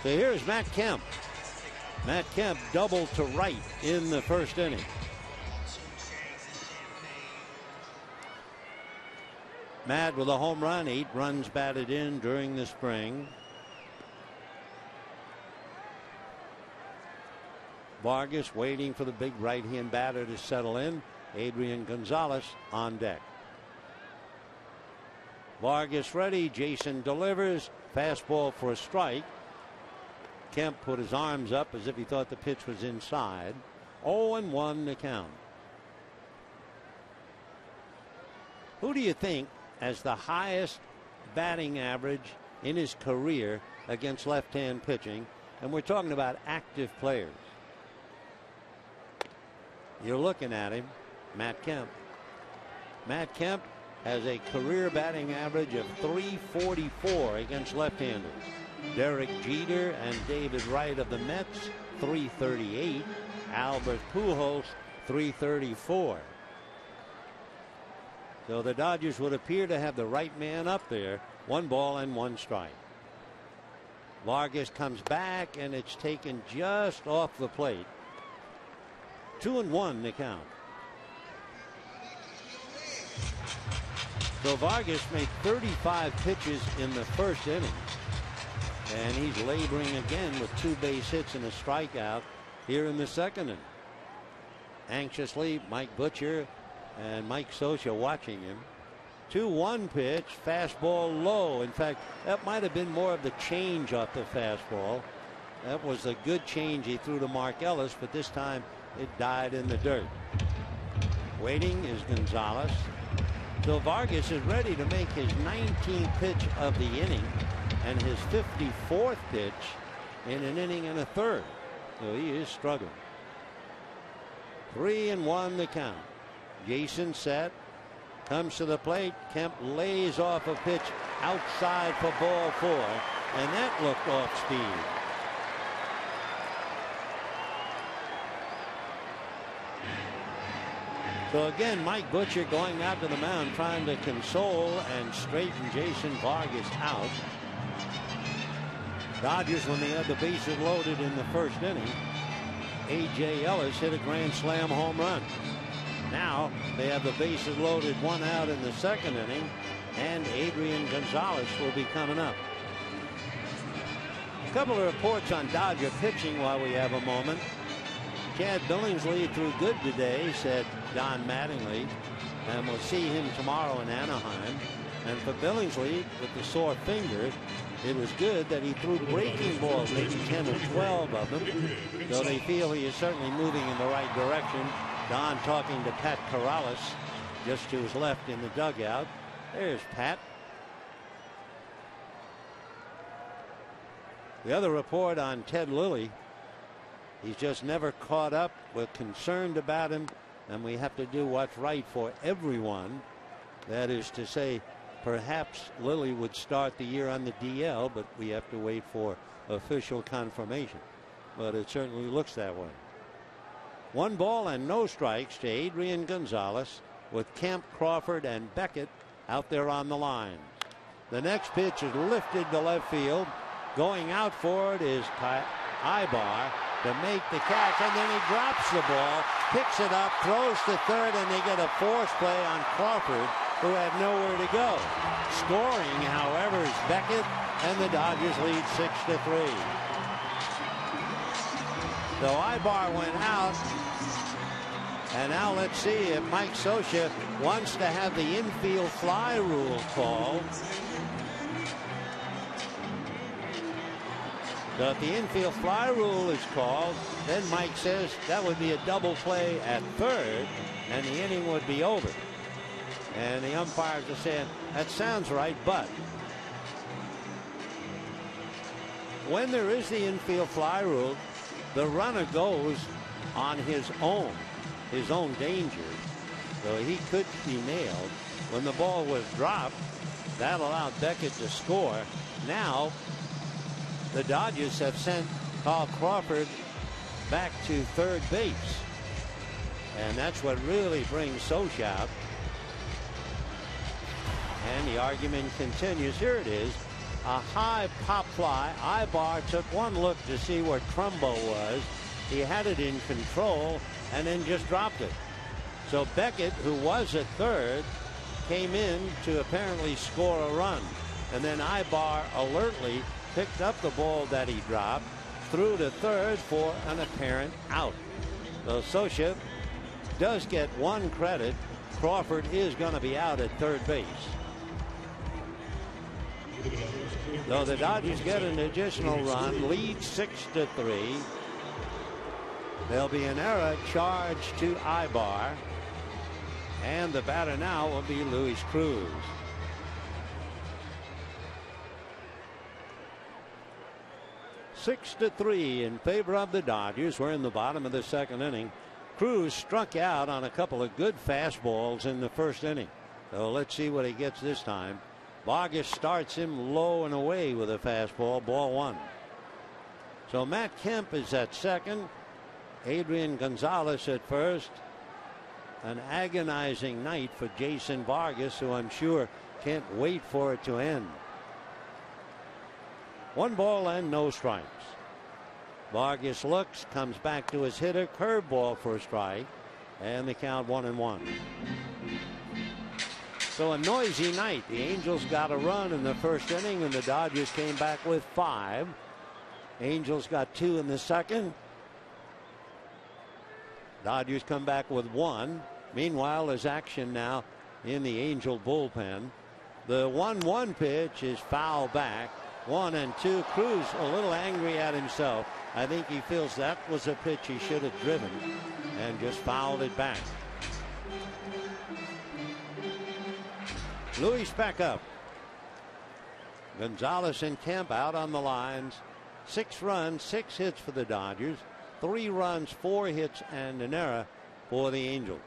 So here's Matt Kemp. Matt Kemp doubled to right in the first inning. Matt with a home run, 8 runs batted in during the spring. Vargas waiting for the big right-hand batter to settle in. Adrian Gonzalez on deck. Vargas ready. Jason delivers. Fastball for a strike. Kemp put his arms up as if he thought the pitch was inside. 0-1 the count. Who do you think has the highest batting average in his career against left-hand pitching? And we're talking about active players. You're looking at him, Matt Kemp. Matt Kemp has a career batting average of .344 against left-handers. Derek Jeter and David Wright of the Mets, .338. Albert Pujols, .334. So the Dodgers would appear to have the right man up there. 1 ball and 1 strike. Vargas comes back, and it's taken just off the plate. 2-1 the count. So Vargas made 35 pitches in the first inning. And he's laboring again with 2 base hits and a strikeout here in the second inning. Anxiously, Mike Butcher and Mike Scioscia watching him. 2-1 pitch, fastball low. In fact, that might have been more of the change off the fastball. That was a good change he threw to Mark Ellis, but this time it died in the dirt. Waiting is Gonzalez. So Vargas is ready to make his 19th pitch of the inning and his 54th pitch in an inning and a third. So he is struggling. 3-1 the count. Jason set. Comes to the plate. Kemp lays off a pitch outside for ball 4. And that looked off speed. So again, Mike Butcher going out to the mound trying to console and straighten Jason Vargas out. Dodgers, when they had the bases loaded in the first inning, A.J. Ellis hit a grand slam home run. Now they have the bases loaded, 1 out in the second inning, and Adrian Gonzalez will be coming up. A couple of reports on Dodger pitching while we have a moment. Chad Billingsley threw good today, said Don Mattingly, and we'll see him tomorrow in Anaheim. And for Billingsley, with the sore finger, it was good that he threw breaking balls, maybe 10 or 12 of them. So they feel he is certainly moving in the right direction. Don talking to Pat Corrales just to his left in the dugout. There's Pat. The other report on Ted Lilly, he's just never caught up. We're concerned about him, and we have to do what's right for everyone. That is to say, perhaps Lilly would start the year on the DL, but we have to wait for official confirmation. But it certainly looks that way. 1 ball and no strikes to Adrian Gonzalez, with Kemp, Crawford, and Beckett out there on the line. The next pitch is lifted to left field. Going out for it is Ibar to make the catch, and then he drops the ball, picks it up, throws to third, and they get a force play on Crawford, who had nowhere to go. Scoring, however, is Beckett, and the Dodgers lead 6-3. So Ibar went out, and now let's see if Mike Scioscia wants to have the infield fly rule called. So if the infield fly rule is called, then Mike says that would be a double play at third, and the inning would be over. And the umpires are saying, that sounds right, but when there is the infield fly rule, the runner goes on his own danger. So he could be nailed. When the ball was dropped, that allowed Beckett to score. Now, the Dodgers have sent Carl Crawford back to third base. And that's what really brings Scioscia out. And the argument continues. Here it is. a high pop fly. Ibar took one look to see where Trumbo was. He had it in control and then just dropped it. So Beckett, who was at third, came in to apparently score a run. And then Ibar alertly picked up the ball that he dropped, threw to third for an apparent out. So Socha does get one credit. Crawford is going to be out at third base. So the Dodgers get an additional run, lead 6-3. There'll be an error charged to Ibar, and the batter now will be Luis Cruz. Six to 3 in favor of the Dodgers. We're in the bottom of the second inning. Cruz struck out on a couple of good fastballs in the first inning. So let's see what he gets this time. Vargas starts him low and away with a fastball, ball one. So Matt Kemp is at second. Adrian Gonzalez at first. An agonizing night for Jason Vargas, who I'm sure can't wait for it to end. 1 ball and no strikes. Vargas looks, comes back to his hitter, curveball for a strike, and the count 1-1. So a noisy night. The Angels got a run in the first inning, and the Dodgers came back with 5. Angels got 2 in the second. Dodgers come back with 1. Meanwhile, there's action now in the Angel bullpen. The 1-1 pitch is foul back. 1-2. Cruz a little angry at himself. I think he feels that was a pitch he should have driven and just fouled it back. Luis back up. Gonzalez and Kemp out on the lines. 6 runs, 6 hits for the Dodgers. 3 runs, 4 hits, and an error for the Angels.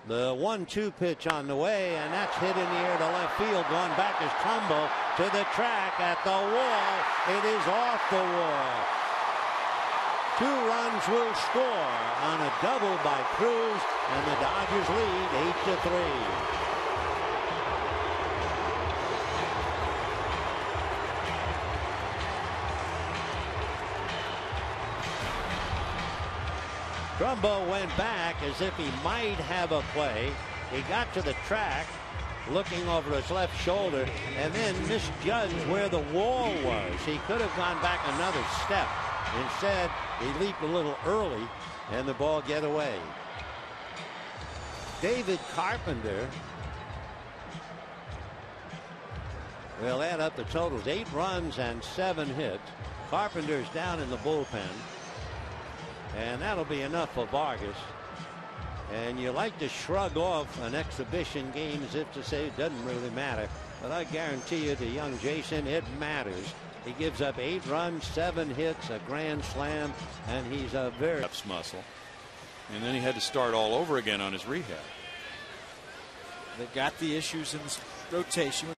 The 1-2 pitch on the way, and that's hit in the air to left field. Going back is Trumbo to the track at the wall. It is off the wall. 2 runs will score on a double by Cruz, and the Dodgers lead 8-3. Trumbo went back as if he might have a play. He got to the track looking over his left shoulder and then misjudged where the wall was. He could have gone back another step. Instead, he leaped a little early and the ball get away. David Carpenter will add up the totals. 8 runs and 7 hits. Carpenter's down in the bullpen. And that'll be enough for Vargas. And you like to shrug off an exhibition game as if to say it doesn't really matter. But I guarantee you to young Jason, it matters. He gives up 8 runs, 7 hits, a grand slam, and he's a very muscle. And then he had to start all over again on his rehab. They got the issues in this rotation.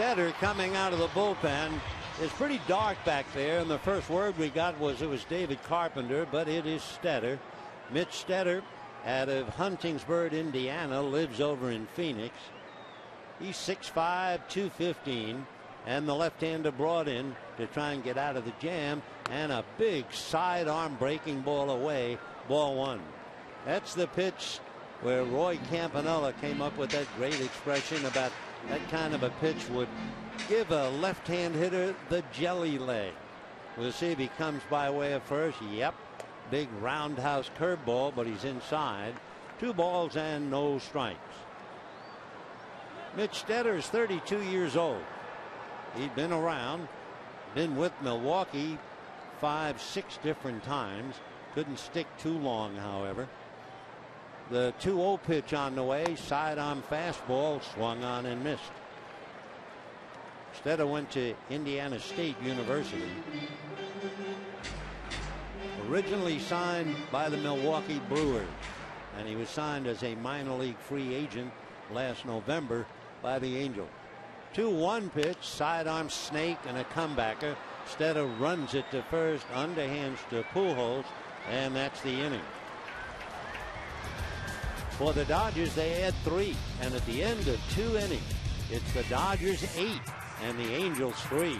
Stetter coming out of the bullpen. It's pretty dark back there, and the first word we got was it was David Carpenter, but it is Stetter. Mitch Stetter out of Huntingsburg, Indiana, lives over in Phoenix. He's 6'5", 215, and the left-hander brought in to try and get out of the jam, and a big sidearm breaking ball away, ball one. That's the pitch where Roy Campanella came up with that great expression about that kind of a pitch would give a left-hand hitter the jelly leg. We'll see if he comes by way of first. Yep, big roundhouse curveball, but he's inside. 2 balls and no strikes. Mitch Stetter is 32 years old. He'd been around, been with Milwaukee 5-6 different times. Couldn't stick too long, however. The 2-0 pitch on the way, sidearm fastball, swung on and missed. Stetter went to Indiana State University. Originally signed by the Milwaukee Brewers, and he was signed as a minor league free agent last November by the Angels. 2-1 pitch, sidearm snake and a comebacker. Stetter runs it to first, underhands to Pujols, and that's the inning. For the Dodgers, they add 3, and at the end of 2 innings, it's the Dodgers 8 and the Angels 3.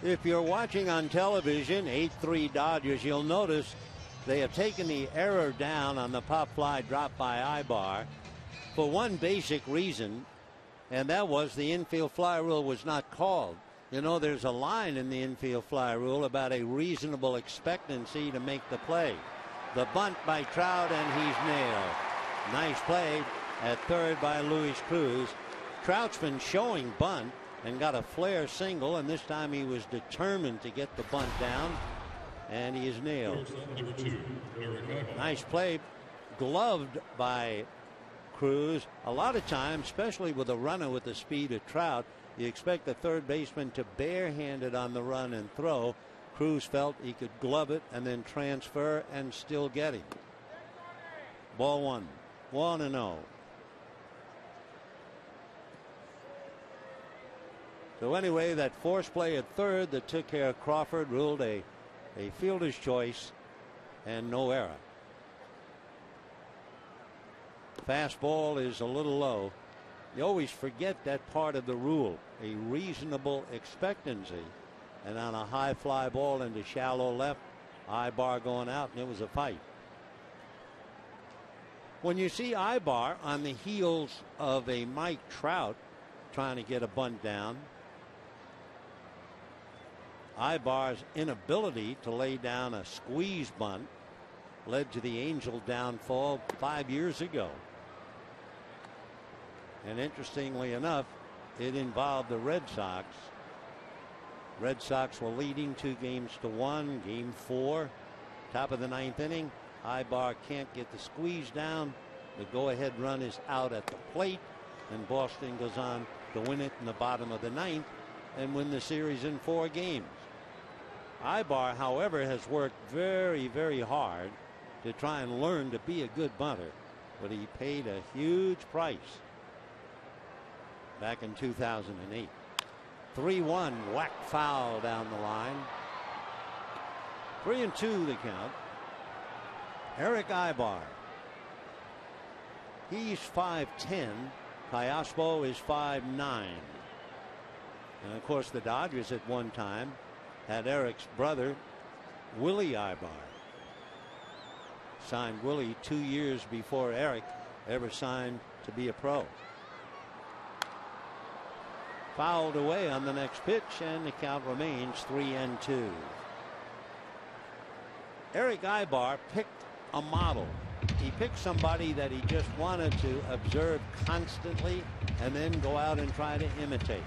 If you're watching on television, 8-3 Dodgers, you'll notice they have taken the error down on the pop fly drop by Ibar for one basic reason, and that was the infield fly rule was not called. You know, there's a line in the infield fly rule about a reasonable expectancy to make the play. The bunt by Trout, and he's nailed. Nice play at third by Luis Cruz. Trout's been showing bunt and got a flare single, and this time he was determined to get the bunt down, and he is nailed. Nice play, gloved by Cruz. A lot of times, especially with a runner with the speed of Trout, you expect the third baseman to barehand it on the run and throw. Cruz felt he could glove it and then transfer and still get him. Ball one. 1-0. So anyway, that force play at third that took care of Crawford ruled a fielder's choice and no error. Fastball is a little low. You always forget that part of the rule, a reasonable expectancy. And on a high fly ball into shallow left, Ibar going out, and it was a fight. When you see Ibar on the heels of a Mike Trout trying to get a bunt down, Ibar's inability to lay down a squeeze bunt led to the Angel downfall 5 years ago. And interestingly enough, it involved the Red Sox. Red Sox were leading 2-1, game 4, top of the 9th inning. Ibar can't get the squeeze down. The go-ahead run is out at the plate, and Boston goes on to win it in the bottom of the 9th and win the series in 4 games. Ibar, however, has worked very, very hard to try and learn to be a good bunter, but he paid a huge price back in 2008. 3-1, whack foul down the line. 3-2 the count. Eric Ibar. He's 5'10". Callaspo is 5'9". And of course the Dodgers at one time had Eric's brother Willie Ibar. Signed Willie 2 years before Eric ever signed to be a pro. Fouled away on the next pitch, and the count remains 3-2. Eric Ibar picked a model. He picked somebody that he just wanted to observe constantly and then go out and try to imitate.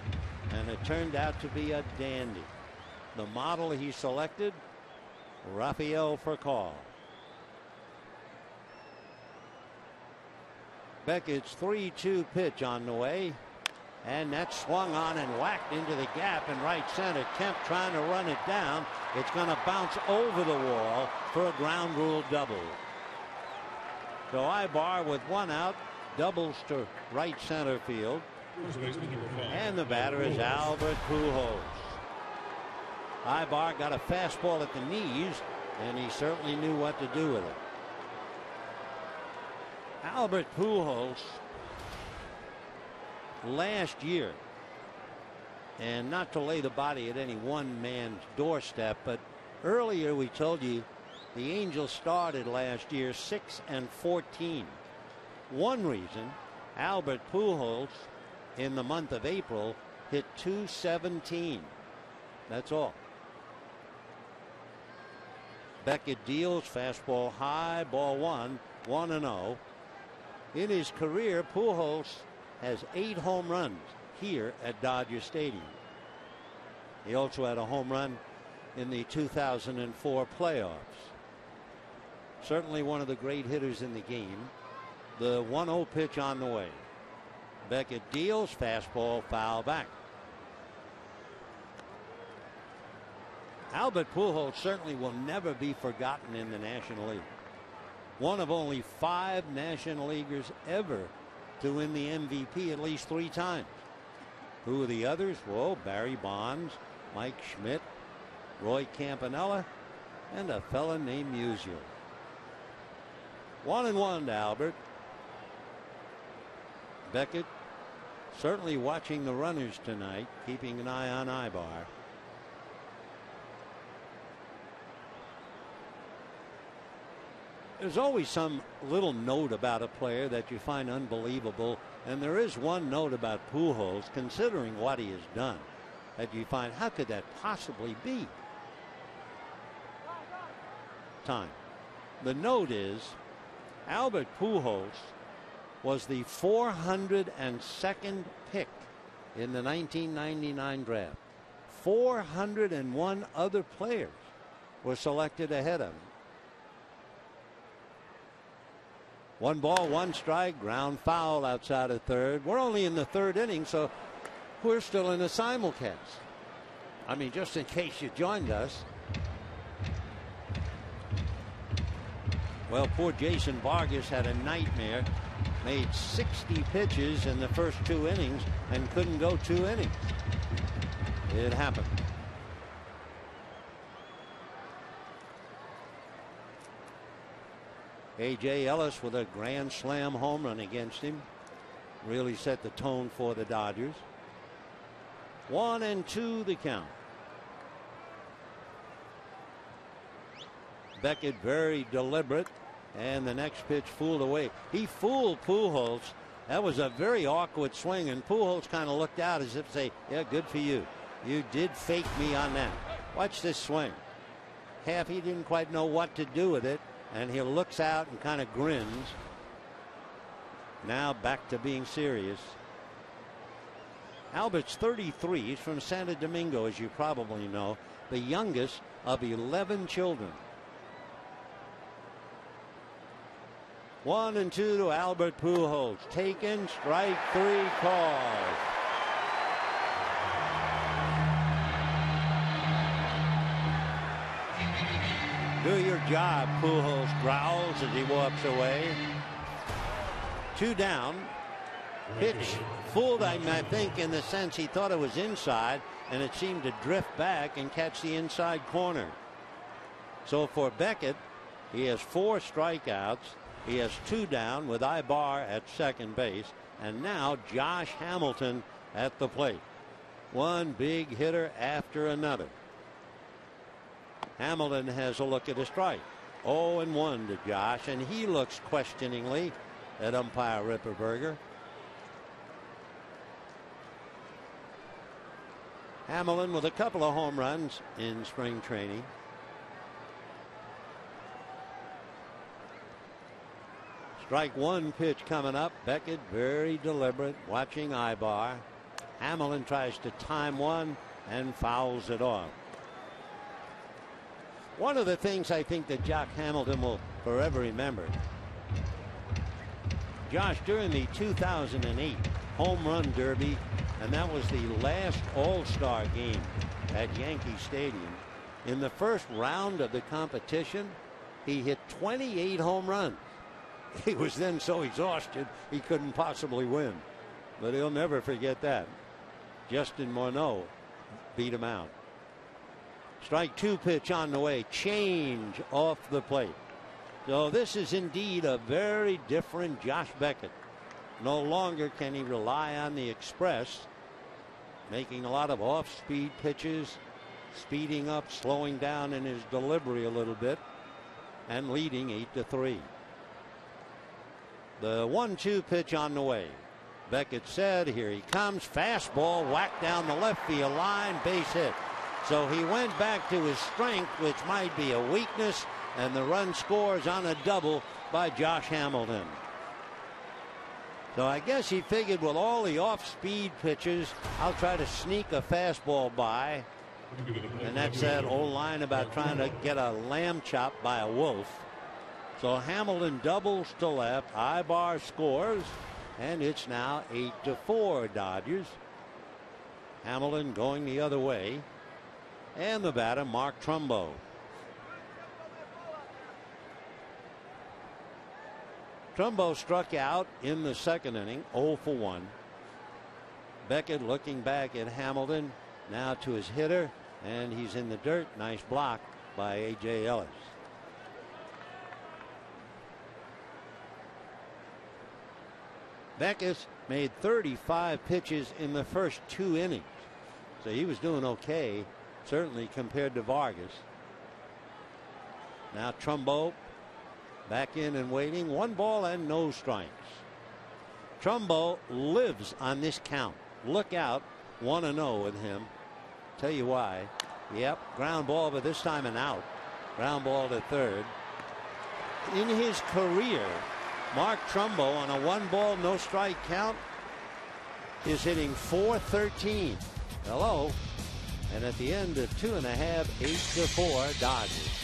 And it turned out to be a dandy. The model he selected, Rafael Furcal. Beckett's 3-2 pitch on the way. And that's swung on and whacked into the gap in right center. Kemp trying to run it down. It's going to bounce over the wall for a ground rule double. So Ibar with 1 out doubles to right center field. And the batter is Albert Pujols. Ibar got a fastball at the knees, and he certainly knew what to do with it. Albert Pujols last year, and not to lay the body at any one man's doorstep, but earlier we told you the Angels started last year 6-14. One reason, Albert Pujols in the month of April hit .217. That's all. Beckett deals, fastball high, ball 1, 1-0. In his career, Pujols has 8 home runs here at Dodger Stadium. He also had a home run in the 2004 playoffs. Certainly one of the great hitters in the game. The 1-0 pitch on the way. Beckett deals, fastball foul back. Albert Pujols certainly will never be forgotten in the National League. One of only 5 National Leaguers ever to win the MVP at least 3 times. Who are the others? Well, Barry Bonds, Mike Schmidt, Roy Campanella, and a fella named Musial. 1-1 to Albert. Beckett certainly watching the runners tonight, keeping an eye on Ibar. There's always some little note about a player that you find unbelievable, and there is one note about Pujols, considering what he has done, that you find, how could that possibly be? Time. The note is Albert Pujols was the 402nd pick in the 1999 draft. 401 other players were selected ahead of him. 1 ball, 1 strike, ground foul outside of third. We're only in the 3rd inning, so we're still in a simulcast. I mean, just in case you joined us. Well, poor Jason Vargas had a nightmare. Made 60 pitches in the first 2 innings and couldn't go 2 innings. It happened. A.J. Ellis with a grand slam home run against him. Really set the tone for the Dodgers. 1-2 the count. Beckett very deliberate, and the next pitch fooled away. He fooled Pujols. That was a very awkward swing, and Pujols kind of looked out as if to say, yeah, good for you. You did fake me on that. Watch this swing. Half he didn't quite know what to do with it, and he looks out and kind of grins. Now back to being serious. Albert's 33. He's from Santo Domingo, as you probably know, the youngest of 11 children. 1-2 to Albert Pujols. Taken, strike 3 called. Do your job, Pujols growls as he walks away. 2 down. Pitch fooled him, I think, in the sense he thought it was inside, and it seemed to drift back and catch the inside corner. So for Beckett, he has 4 strikeouts. He has 2 down with Ibar at second base, and now Josh Hamilton at the plate. One big hitter after another. Hamilton has a look at a strike. 0-1 to Josh, and he looks questioningly at umpire Ripperberger. Hamilton with a couple of home runs in spring training. Strike 1 pitch coming up. Beckett very deliberate, watching Ibar. Hamilton tries to time one and fouls it off. One of the things I think that Jock Hamilton will forever remember, Josh, during the 2008 Home Run Derby, and that was the last All-Star game at Yankee Stadium, in the first round of the competition, he hit 28 home runs. He was then so exhausted he couldn't possibly win. But he'll never forget that. Justin Morneau beat him out. Strike 2 pitch on the way. Change off the plate. So this is indeed a very different Josh Beckett. No longer can he rely on the express, making a lot of off-speed pitches, speeding up, slowing down in his delivery a little bit, and leading 8-3. The 1-2 pitch on the way. Beckett said, here he comes. Fastball whacked down the left field line, base hit. So he went back to his strength, which might be a weakness, and the run scores on a double by Josh Hamilton. So I guess he figured with all the off-speed pitches, I'll try to sneak a fastball by. And that's that old line about trying to get a lamb chop by a wolf. So Hamilton doubles to left. Ibar scores, and it's now 8-4 Dodgers. Hamilton going the other way. And the batter, Mark Trumbo. Trumbo struck out in the second inning, 0-1. Beckett looking back at Hamilton, now to his hitter, and he's in the dirt. Nice block by A.J. Ellis. Beckett made 35 pitches in the first 2 innings, so he was doing okay, certainly compared to Vargas. Now Trumbo back in and waiting. 1 ball and no strikes. Trumbo lives on this count. Look out. 1-0 with him. Tell you why. Yep, ground ball, but this time an out. Ground ball to third. In his career, Mark Trumbo on a 1 ball no strike count is hitting .413. Hello. And at the end of 2.5, 8-4 Dodgers.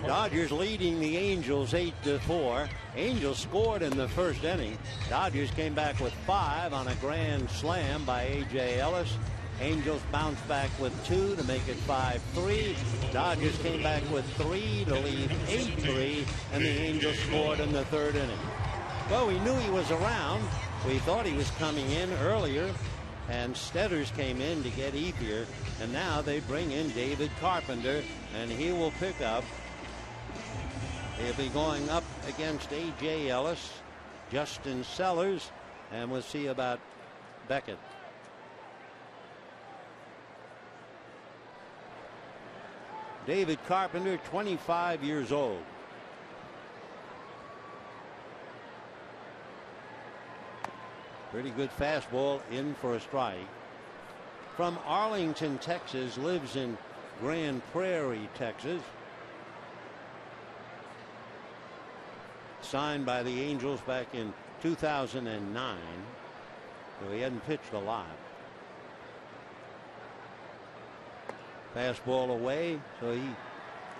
Dodgers leading the Angels 8-4. Angels scored in the first inning. Dodgers came back with 5 on a grand slam by A.J. Ellis. Angels bounced back with 2 to make it 5-3. Dodgers came back with 3 to lead 8-3, and the Angels scored in the third inning. Well, we knew he was around. We thought he was coming in earlier, and Stetters came in to get Ethier, and now they bring in David Carpenter, and he will pick up. He'll be going up against A.J. Ellis, Justin Sellers, and we'll see about Beckett. David Carpenter, 25 years old. Pretty good fastball in for a strike. From Arlington, Texas, lives in Grand Prairie, Texas. Signed by the Angels back in 2009. So he hadn't pitched a lot. Fastball away, so he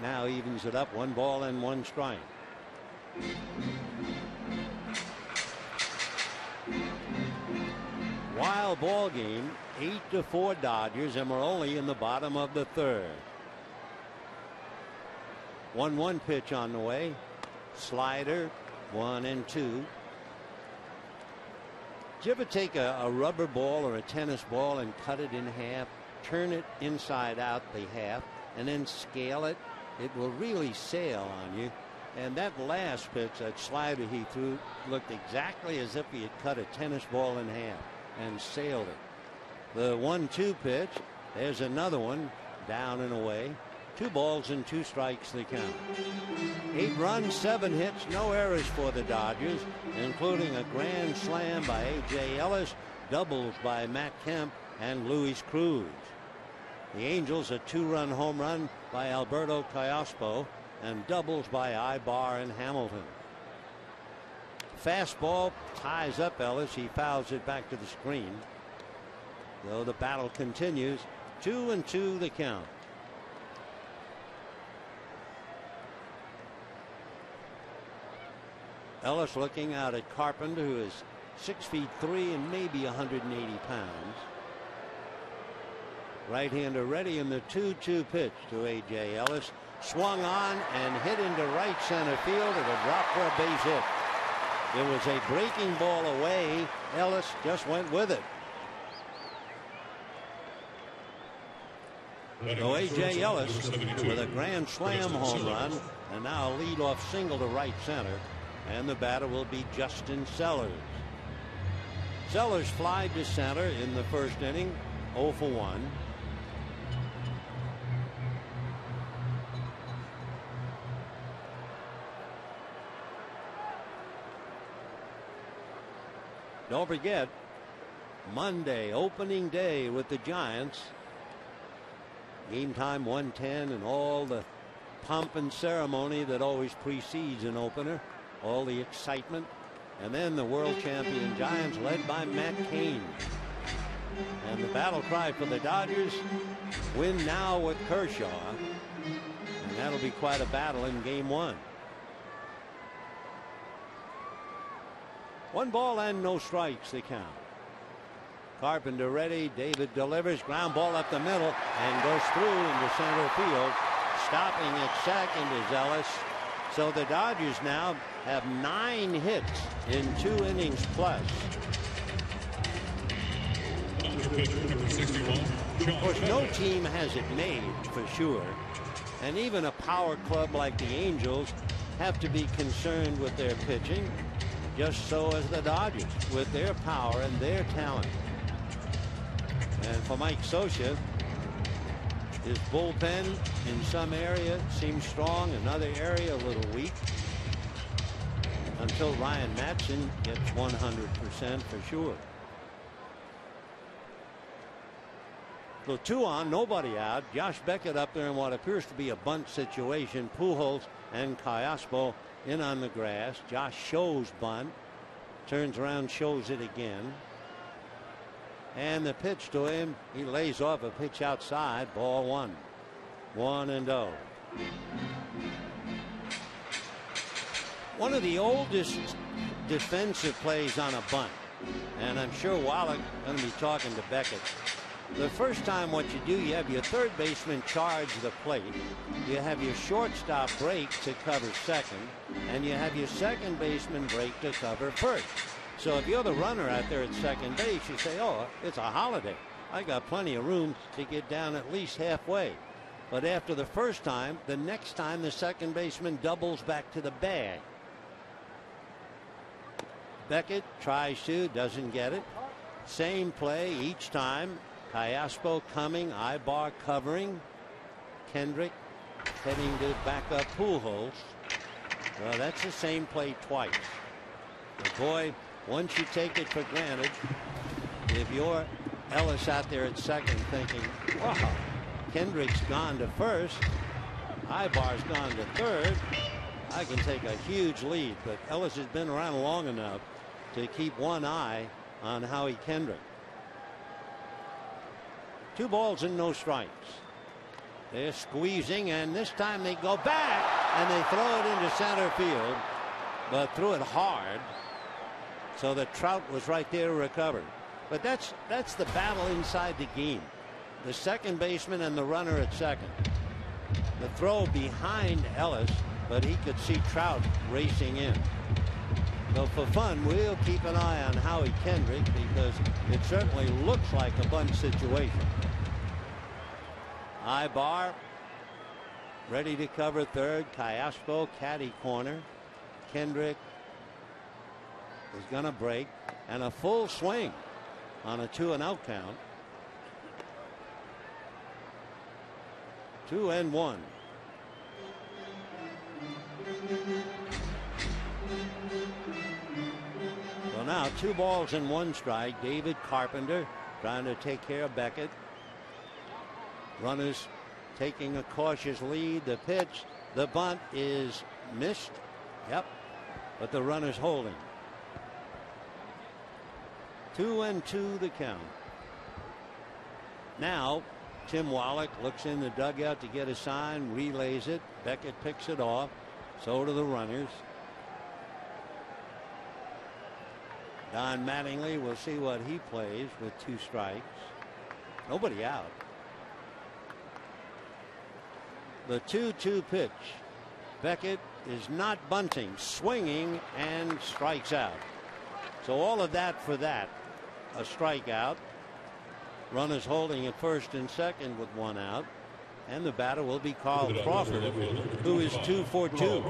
now evens it up, 1 ball and 1 strike. Wild ball game, 8-4 Dodgers, and we're only in the bottom of the third. 1-1 pitch on the way. Slider, 1-2. Did you ever take a rubber ball or a tennis ball and cut it in half? Turn it inside out the half and then scale it? It will really sail on you. And that last pitch, that slider he threw, looked exactly as if he had cut a tennis ball in half and sailed it. The 1-2 pitch, there's another one, down and away. 2 balls and 2 strikes the count. 8 runs, 7 hits, no errors for the Dodgers, including a grand slam by A.J. Ellis, doubles by Matt Kemp and Luis Cruz. The Angels, a 2-run home run by Alberto Callaspo, and doubles by Ibar and Hamilton. Fastball ties up Ellis. He fouls it back to the screen. Though the battle continues. 2-2 the count. Ellis looking out at Carpenter, who is 6'3" and maybe 180 pounds. Right-hander ready in the 2-2 pitch to A.J. Ellis. Swung on and hit into right center field. It'll drop for a base hit. It was a breaking ball away. Ellis just went with it. So A.J. Ellis with a grand slam home run, and now a leadoff single to right center. And the batter will be Justin Sellers. Sellers flied to center in the first inning, 0 for 1. Don't forget, Monday, opening day with the Giants. Game time 1:10, and all the pomp and ceremony that always precedes an opener. All the excitement. And then the world champion Giants led by Matt Cain. And the battle cry for the Dodgers, win now with Kershaw. And that'll be quite a battle in game 1. 1 ball and no strikes the count. Carpenter ready. David delivers. Ground ball up the middle and goes through into center field. Stopping at second is Ellis. So the Dodgers now have 9 hits in 2 innings plus. Of course, no team has it made for sure. And even a power club like the Angels have to be concerned with their pitching. Just so as the Dodgers with their power and their talent. And for Mike Scioscia, his bullpen in some area seems strong, another area a little weak. Until Ryan Matson gets 100% for sure. So 2 on, nobody out. Josh Beckett up there in what appears to be a bunt situation. Pujols and Callaspo in on the grass. Josh shows bunt, turns around, shows it again, and the pitch to him, he lays off a pitch outside. Ball 1, 1-0. One of the oldest defensive plays on a bunt, and I'm sure Wallach going to be talking to Beckett. The first time what you do, you have your third baseman charge the plate, you have your shortstop break to cover second, and you have your second baseman break to cover first. So if you're the runner out there at second base, you say, oh, it's a holiday. I got plenty of room to get down at least halfway. But after the first time, the next time the second baseman doubles back to the bag. Beckett tries to, doesn't get it. Same play each time. Callaspo coming, Ibar covering. Kendrick heading to back up Pujols. Well, that's the same play twice. But boy, once you take it for granted, if you're Ellis out there at second thinking, wow, Kendrick's gone to first, Ibar's gone to third, I can take a huge lead. But Ellis has been around long enough to keep one eye on Howie Kendrick. 2 balls and no strikes. They're squeezing, and this time they go back and they throw it into center field, but threw it hard so that Trout was right there to recover. But that's the battle inside the game. The second baseman and the runner at second. The throw behind Ellis, but he could see Trout racing in. So for fun, we'll keep an eye on Howie Kendrick because it certainly looks like a bunt situation. Ibar ready to cover third. Callaspo caddy corner. Kendrick is going to break, and a full swing on a 2-out count. 2-1. So now 2 balls and 1 strike. David Carpenter trying to take care of Beckett. Runners taking a cautious lead. The pitch, the bunt is missed. Yep, but the runner's holding. 2-2 the count. Now Tim Wallach looks in the dugout to get a sign, relays it. Beckett picks it off. So do the runners. Don Mattingly, we'll see what he plays with 2 strikes. Nobody out. The 2-2 pitch. Beckett is not bunting, swinging, and strikes out. So all of that for that. A strikeout. Runners holding at first and second with 1 out. And the batter will be Carl Crawford, who is 2 for 2.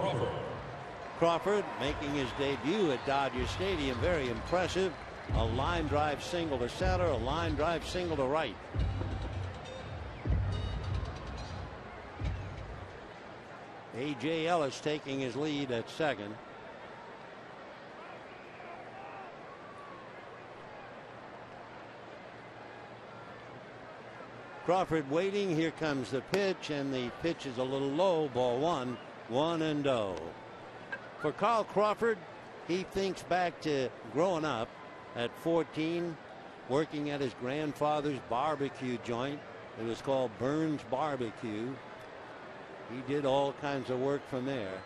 Crawford making his debut at Dodger Stadium. Very impressive. A line drive single to center, a line drive single to right. A.J. Ellis taking his lead at second. Crawford waiting. Here comes the pitch, and the pitch is a little low. Ball 1, 1-0. For Carl Crawford, he thinks back to growing up at 14, working at his grandfather's barbecue joint. It was called Burns Barbecue. He did all kinds of work from there.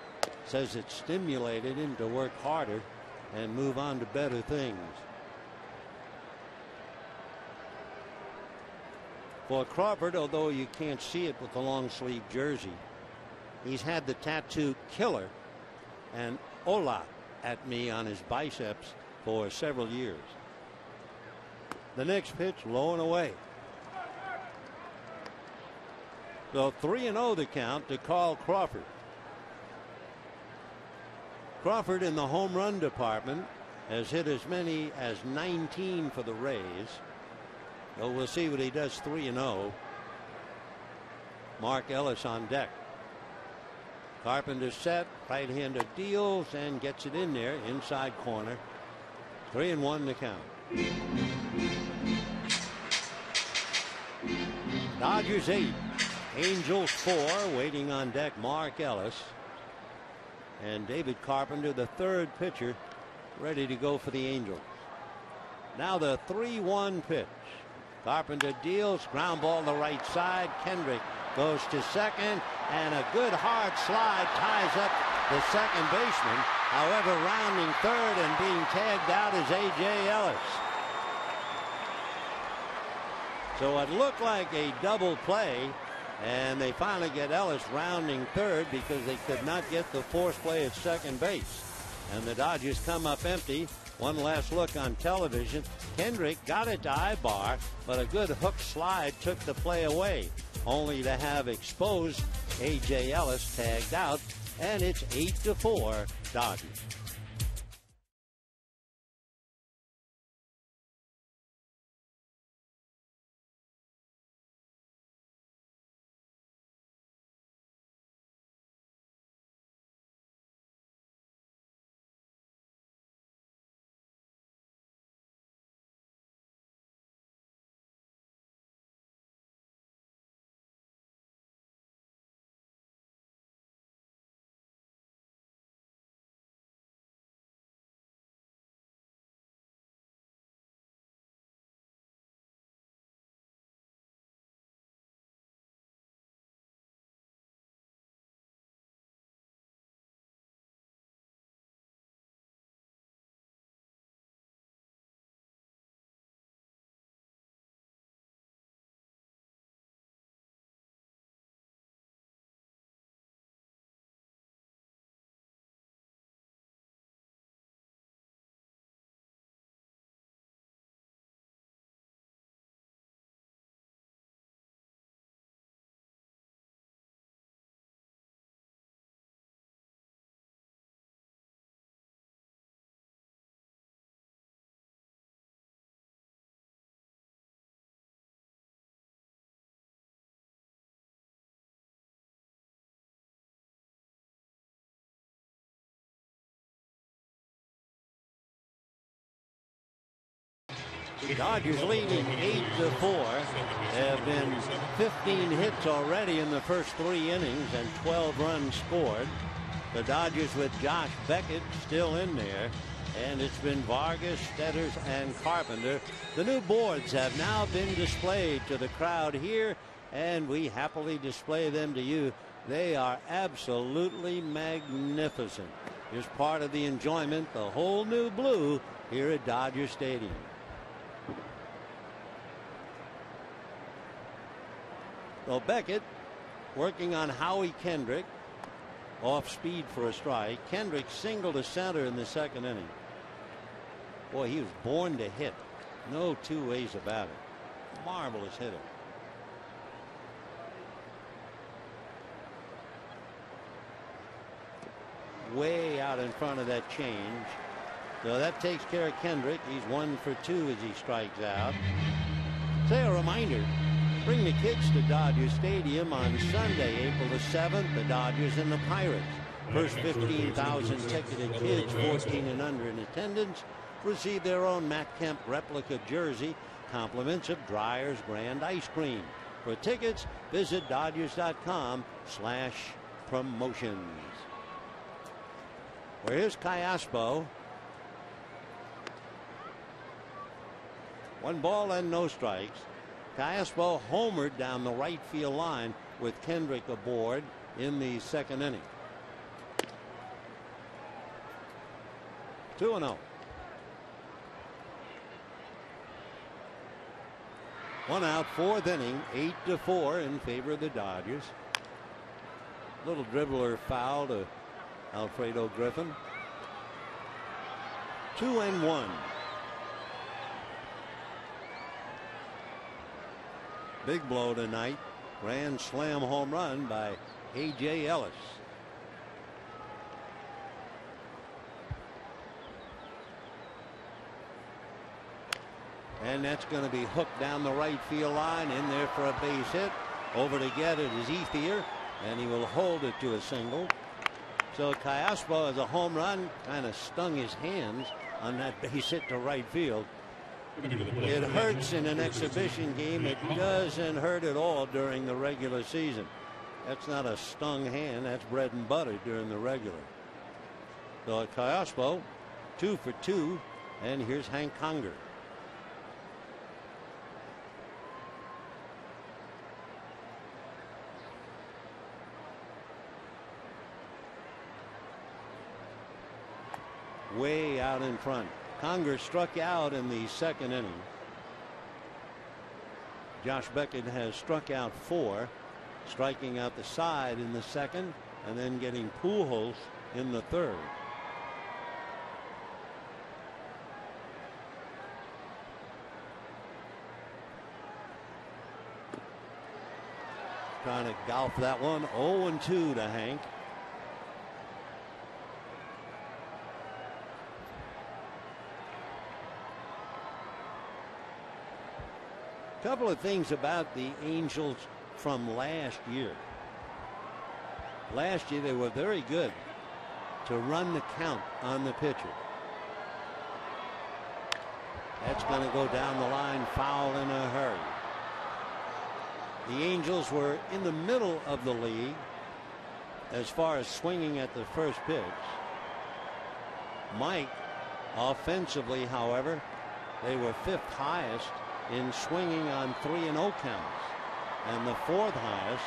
Says it stimulated him to work harder and move on to better things. For Crawford, although you can't see it with the long sleeve jersey, he's had the tattoo Killer and Ola at me on his biceps for several years. The next pitch low and away. So 3-0 the count to Carl Crawford. Crawford in the home run department has hit as many as 19 for the Rays. So we'll see what he does 3-0. Mark Ellis on deck. Carpenter set, right-hander deals and gets it in there inside corner. 3-1 the count. Dodgers 8, Angels 4. Waiting on deck Mark Ellis and David Carpenter, the third pitcher, ready to go for the Angels. Now the 3-1 pitch. Carpenter deals, ground ball to right side. Kendrick goes to second, and a good hard slide ties up the second baseman. However, rounding third and being tagged out is A.J. Ellis. So it looked like a double play, and they finally get Ellis rounding third because they could not get the force play at second base. And the Dodgers come up empty. One last look on television. Kendrick got it to Ibar, but a good hook slide took the play away, only to have exposed A.J. Ellis tagged out, and it's 8-4 Dodgers. The Dodgers leading 8-4. Have been 15 hits already in the first 3 innings and 12 runs scored. The Dodgers with Josh Beckett still in there, and it's been Vargas, Stetters, and Carpenter. The new boards have now been displayed to the crowd here, and we happily display them to you. They are absolutely magnificent. Here's part of the enjoyment, the whole new blue here at Dodger Stadium. So Beckett working on Howie Kendrick, off speed for a strike. Kendrick single to center in the second inning. Boy, he was born to hit. No two ways about it. Marvelous hitter. Way out in front of that change. So that takes care of Kendrick. He's 1 for 2 as he strikes out. Say a reminder. Bring the kids to Dodger Stadium on Sunday, April the 7th. The Dodgers and the Pirates. First 15,000 ticketed kids, 14 and under in attendance, receive their own Matt Kemp replica jersey, compliments of Dreyer's Grand Ice Cream. For tickets, visit Dodgers.com/promotions. Well, here's Callaspo. 1 ball and no strikes. Callaspo homered down the right field line with Kendrick aboard in the second inning. 2-0. 1 out, 4th inning, 8-4 in favor of the Dodgers. Little dribbler foul to Alfredo Griffin. 2-1. Big blow tonight. Grand slam home run by A.J. Ellis. And that's going to be hooked down the right field line, in there for a base hit. Over to get it is Ethier, and he will hold it to a single. So Callaspo has a home run, kind of stung his hands on that base hit to right field. It hurts in an exhibition game. It doesn't hurt at all during the regular season. That's not a stung hand. That's bread and butter during the regular. So Callaspo, 2 for 2, and here's Hank Conger. way out in front. Conger struck out in the second inning. Josh Beckett has struck out 4, striking out the side in the second, and then getting Pujols in the third. Trying to golf that one. 0-2 to Hank. Couple of things about the Angels from last year. Last year they were very good to run the count on the pitcher. That's going to go down the line, foul in a hurry. The Angels were in the middle of the league as far as swinging at the first pitch. Mike, offensively, however, they were 5th highest in swinging on 3-0 counts, and the 4th highest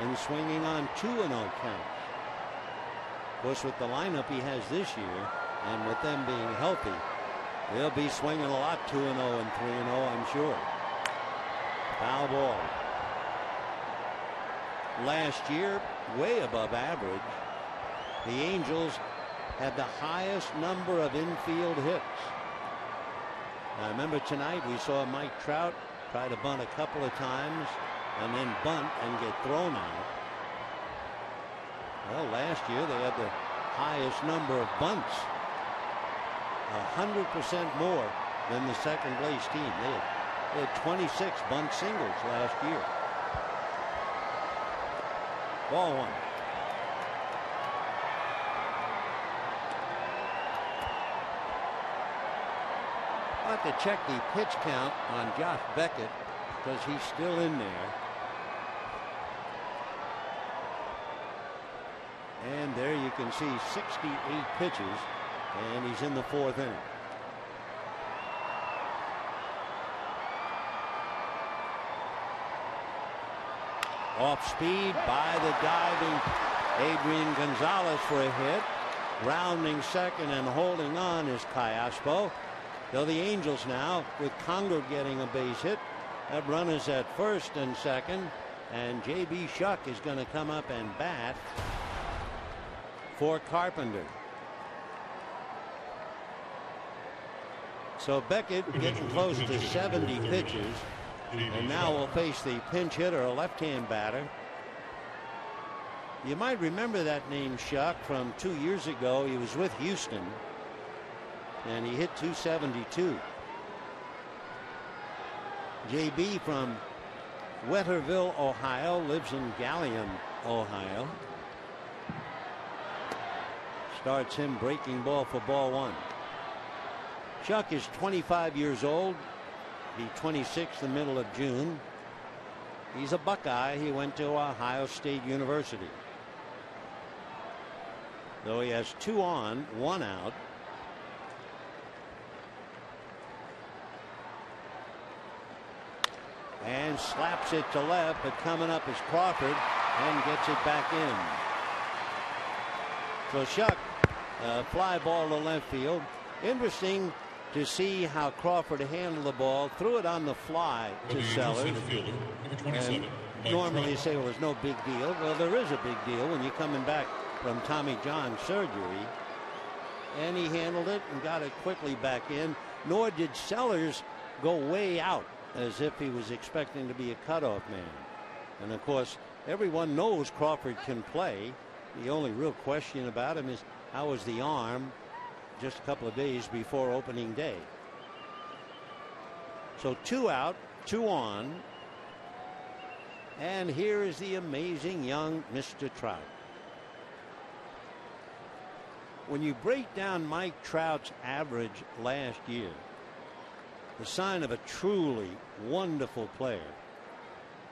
in swinging on 2-0 counts. Of course, with the lineup he has this year, and with them being healthy, they'll be swinging a lot 2-0 and 3-0, I'm sure. Foul ball. Last year, way above average, the Angels had the highest number of infield hits. Now remember, tonight we saw Mike Trout try to bunt a couple of times and then bunt and get thrown out. Well, last year they had the highest number of bunts, 100% more than the second place team. They had 26 bunt singles last year. Ball 1. I'll have to check the pitch count on Josh Beckett because he's still in there. And there you can see 68 pitches, and he's in the 4th inning. Off speed by the diving Adrian Gonzalez for a hit. Rounding second and holding on is Callaspo. So the Angels now, with Conger getting a base hit, have runners at first and second, and J.B. Shuck is going to come up and bat for Carpenter. So Beckett getting close to 70 pitches, and now will face the pinch hitter, a left-hand batter. You might remember that name, Shuck, from 2 years ago. He was with Houston, and he hit 272. JB from Wetterville, Ohio, lives in Galion, Ohio. Starts him breaking ball for ball 1. Shuck is 25 years old. Be 26 the middle of June. He's a Buckeye. He went to Ohio State University. Though he has 2 on, 1 out. And slaps it to left, but coming up is Crawford and gets it back in. So Shuck, fly ball to left field. Interesting to see how Crawford handled the ball, threw it on the fly to Sellers. And normally you say, well, there's no big deal. Well, there is a big deal when you're coming back from Tommy John surgery. And he handled it and got it quickly back in. Nor did Sellers go way out as if he was expecting to be a cutoff man. And of course, everyone knows Crawford can play. The only real question about him is how was the arm just a couple of days before opening day. So 2 out, 2 on. And here is the amazing young Mr. Trout. When you break down Mike Trout's average last year, the sign of a truly wonderful player,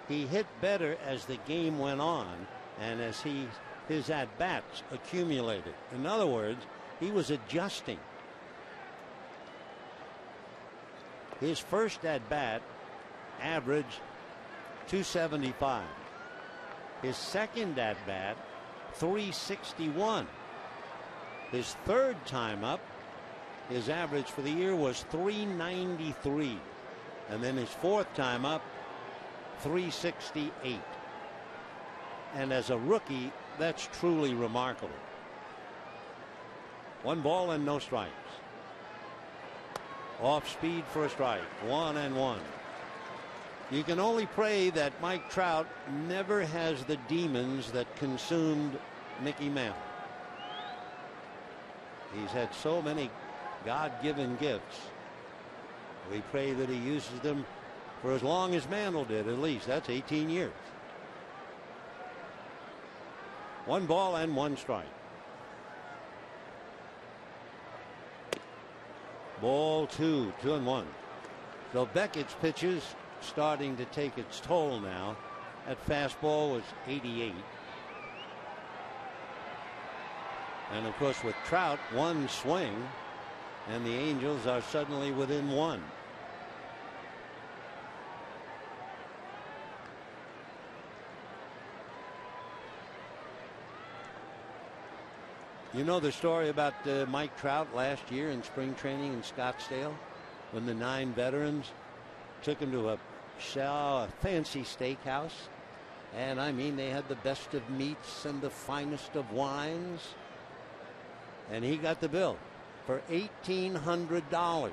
he hit better as the game went on and as his at-bats accumulated. In other words, he was adjusting. His first at-bat averaged 275. His second at-bat, 361. His third time up, his average for the year was .393, and then his fourth time up, .368. And as a rookie, that's truly remarkable. 1 ball and no strikes. Off speed for a strike. 1-1. You can only pray that Mike Trout never has the demons that consumed Mickey Mantle. He's had so many God-given gifts. We pray that he uses them for as long as Mantle did, at least. That's 18 years. 1 ball and 1 strike. Ball 2, 2-1. So Beckett's pitches starting to take its toll now. That fastball was 88. And of course, with Trout, 1 swing, and the Angels are suddenly within 1. You know the story about Mike Trout last year in spring training in Scottsdale, when the 9 veterans took him to a fancy steakhouse, and I mean they had the best of meats and the finest of wines, and he got the bill for $1,800.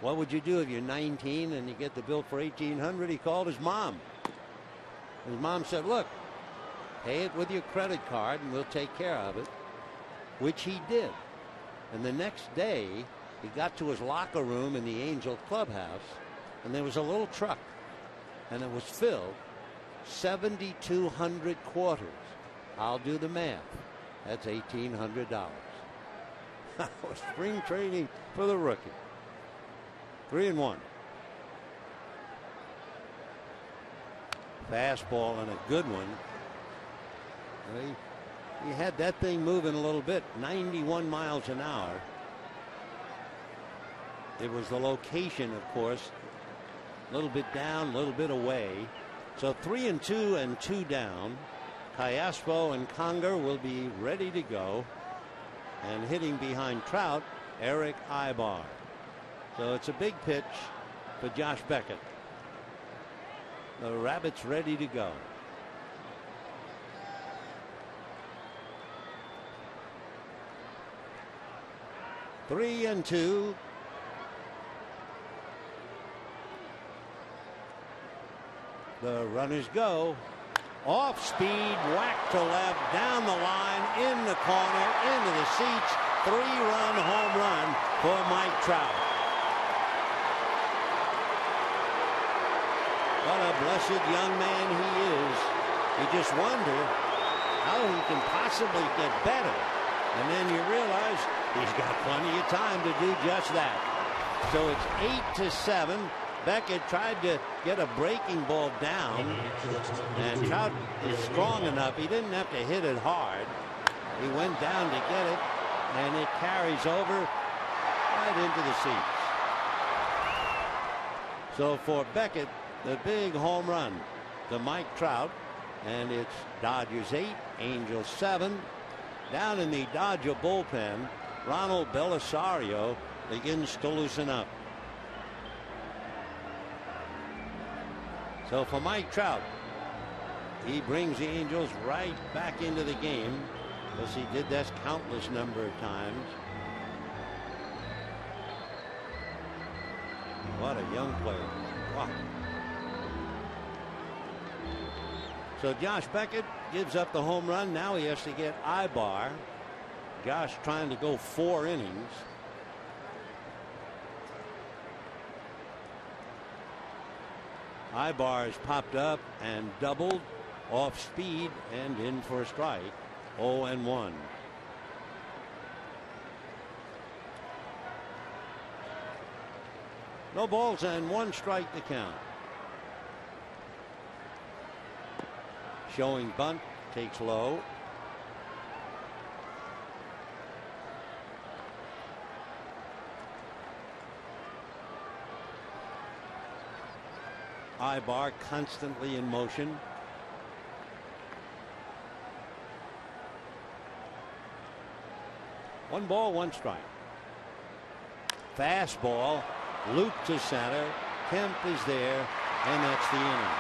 What would you do if you're 19 and you get the bill for $1,800? He called his mom. His mom said, "Look, pay it with your credit card and we'll take care of it," which he did. And the next day, he got to his locker room in the Angel clubhouse, and there was a little truck, and it was filled 7,200 quarters. I'll do the math. That's $1,800. Spring training for the rookie. 3-1. Fastball and a good one. He had that thing moving a little bit. 91 miles an hour. It was the location, of course. A little bit down, a little bit away. So 3-2 and 2 down. Callaspo and Conger will be ready to go. And hitting behind Trout, Eric Ibar. So it's a big pitch for Josh Beckett. The Rabbits ready to go. Three and 2. The runners go. Off speed, whack to left, down the line, in the corner, into the seats. 3-run home run for Mike Trout. What a blessed young man he is. You just wonder how he can possibly get better. And then you realize he's got plenty of time to do just that. So it's 8-7. Beckett tried to get a breaking ball down, and Trout is strong enough. He didn't have to hit it hard. He went down to get it, and it carries over right into the seats. So for Beckett, the big home run to Mike Trout, and it's Dodgers 8, Angels 7. Down in the Dodger bullpen, Ronald Belisario begins to loosen up. So for Mike Trout, he brings the Angels right back into the game, because he did this countless number of times. What a young player. Wow. So Josh Beckett gives up the home run. Now he has to get Ibar. Josh trying to go 4 innings. Ibar has popped up and doubled, off speed and in for a strike. 0-1. No balls and 1 strike to count. Showing bunt, takes low. Ibar constantly in motion. One ball, 1 strike. Fastball, loop to center. Kemp is there, and that's the inning.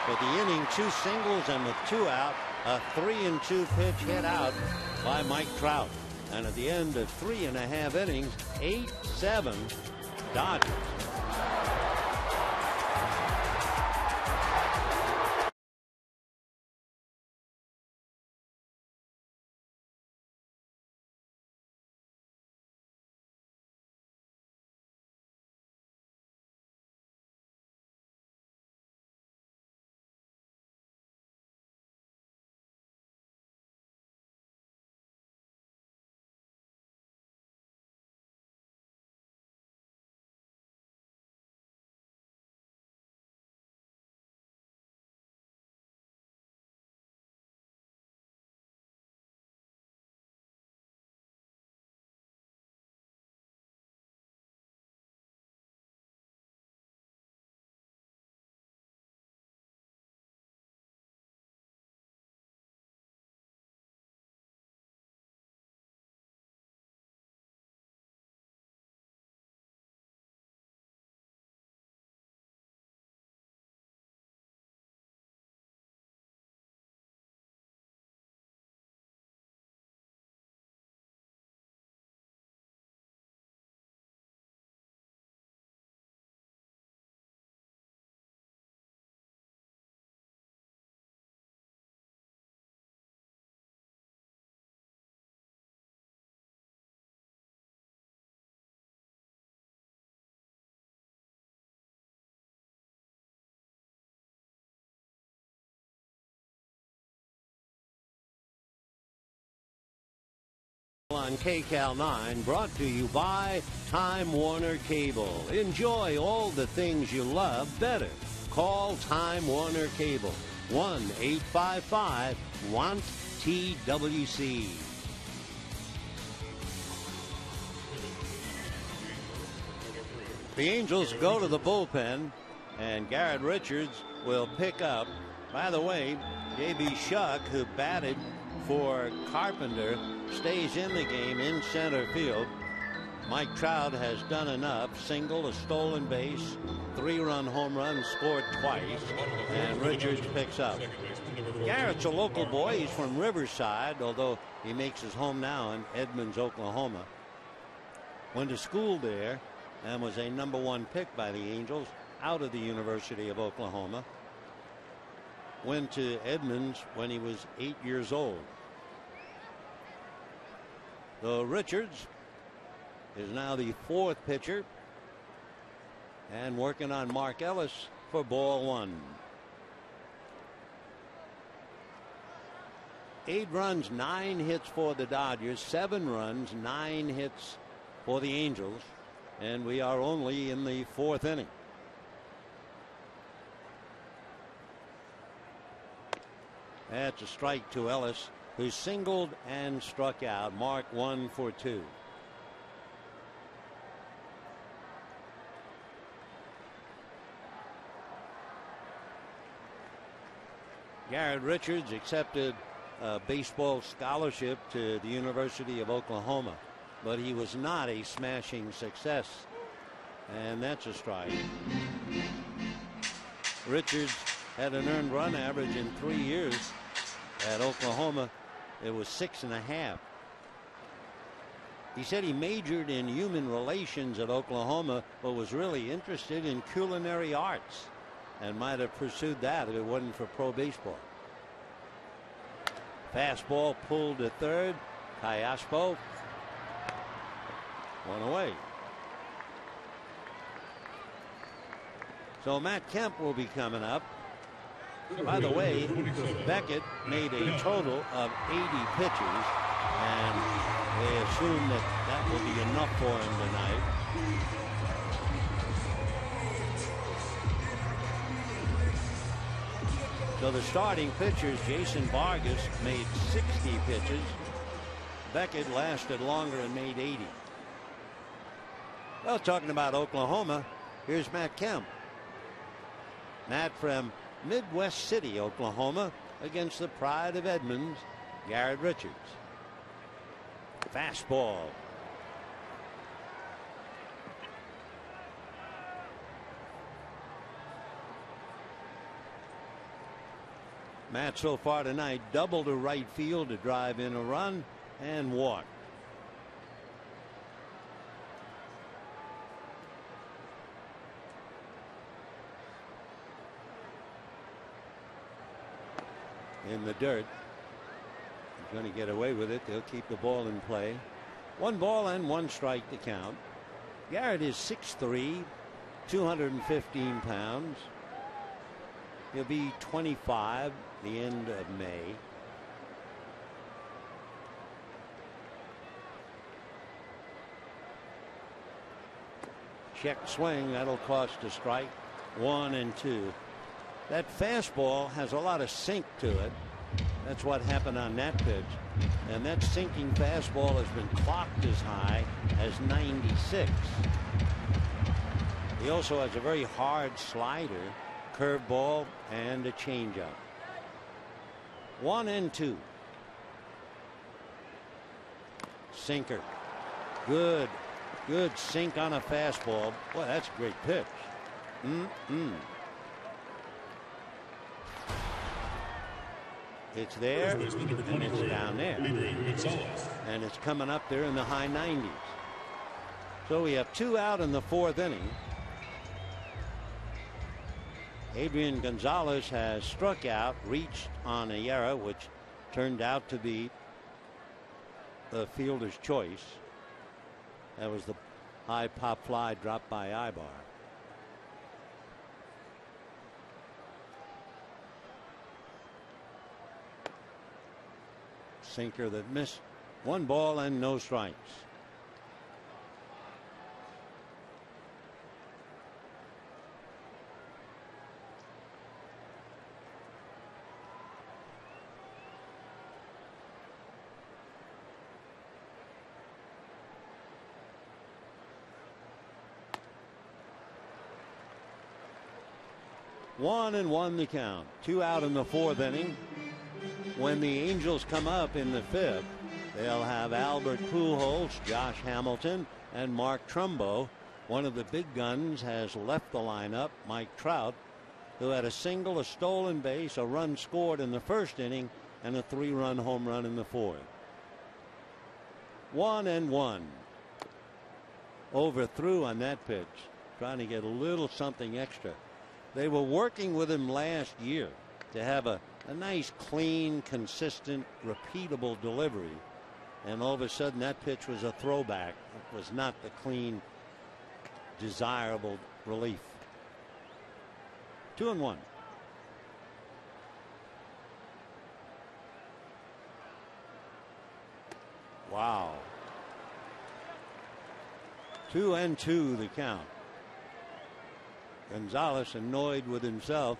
But the inning, 2 singles, and with 2 out, a 3-2 pitch hit out by Mike Trout. And at the end of 3.5 innings, 8-7 Dodgers. On KCAL 9, brought to you by Time Warner Cable. Enjoy all the things you love better. Call Time Warner Cable. 1-855-WANT-TWC. The Angels go to the bullpen, and Garrett Richards will pick up. By the way, J.B. Shuck, who batted for Carpenter, stays in the game in center field. Mike Trout has done enough. Single, a stolen base, 3-run home run, scored twice, and Richards picks up. Garrett's a local boy. He's from Riverside, although he makes his home now in Edmonds, Oklahoma. Went to school there and was a #1 pick by the Angels out of the University of Oklahoma. Went to Edmonds when he was 8 years old. So Richards is now the 4th pitcher and working on Mark Ellis for ball 1. 8 runs, 9 hits for the Dodgers, 7 runs, 9 hits for the Angels, and we are only in the 4th inning. That's a strike to Ellis, who singled and struck out. Mark 1 for 2. Garrett Richards accepted a baseball scholarship to the University of Oklahoma, but he was not a smashing success, and that's a strike. Richards had an earned run average in 3 years at Oklahoma. It was 6.5. He said he majored in human relations at Oklahoma, but was really interested in culinary arts and might have pursued that if it wasn't for pro baseball. Fastball pulled to third. Callaspo. 1 away. So Matt Kemp will be coming up. By the way, Beckett made a total of 80 pitches, and they assume that that will be enough for him tonight. So the starting pitchers, Jason Vargas, made 60 pitches. Beckett lasted longer and made 80. Well, talking about Oklahoma, here's Matt Kemp. Matt from Midwest City, Oklahoma, against the pride of Edmonds, Garrett Richards. Fastball. Matt so far tonight double to right field to drive in a run and walk. In the dirt. He's going to get away with it. They'll keep the ball in play. 1 ball and 1 strike to count. Garrett is 6'3", 215 pounds. He'll be 25 the end of May. Check swing. That'll cost a strike. 1 and 2. That fastball has a lot of sink to it. That's what happened on that pitch. And that sinking fastball has been clocked as high as 96. He also has a very hard slider, curveball, and a changeup. 1 and 2. Sinker. Good sink on a fastball. Boy, that's a great pitch. It's there, and it's down there. And it's coming up there in the high 90s. So we have 2 out in the 4th inning. Adrian Gonzalez has struck out, reached on a error, which turned out to be the fielder's choice. That was the high pop fly dropped by Ibar. Sinker that missed. 1 ball and no strikes. One and 1 the count. 2 out in the 4th inning. When the Angels come up in the 5th, they'll have Albert Pujols, Josh Hamilton, and Mark Trumbo. One of the big guns has left the lineup, Mike Trout, who had a single, a stolen base, a run scored in the 1st inning, and a 3-run home run in the 4th. 1 and 1. Overthrew on that pitch, trying to get a little something extra. They were working with him last year to have a nice, clean, consistent, repeatable delivery. And all of a sudden that pitch was a throwback. It was not the clean, desirable relief. 2 and 1. Wow. 2 and 2 the count. Gonzalez annoyed with himself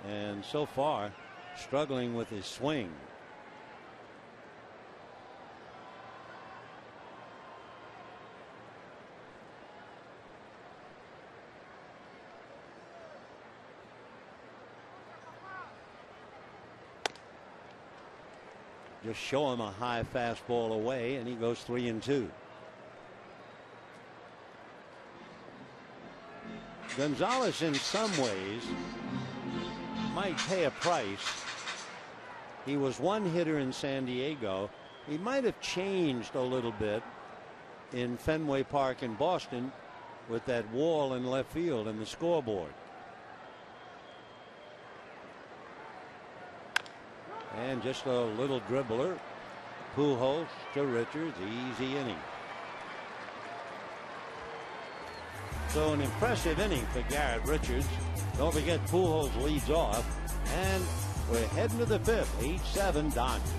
and so far struggling with his swing. Just show him a high fastball away and he goes 3 and 2. Gonzalez in some ways might pay a price. He was one hitter in San Diego. He might have changed a little bit in Fenway Park in Boston with that wall in left field and the scoreboard. And just a little dribbler. Pujols to Richards. Easy inning. So an impressive inning for Garrett Richards. Don't forget Pujols leads off. And we're heading to the 5th. 8-7 Dodgers.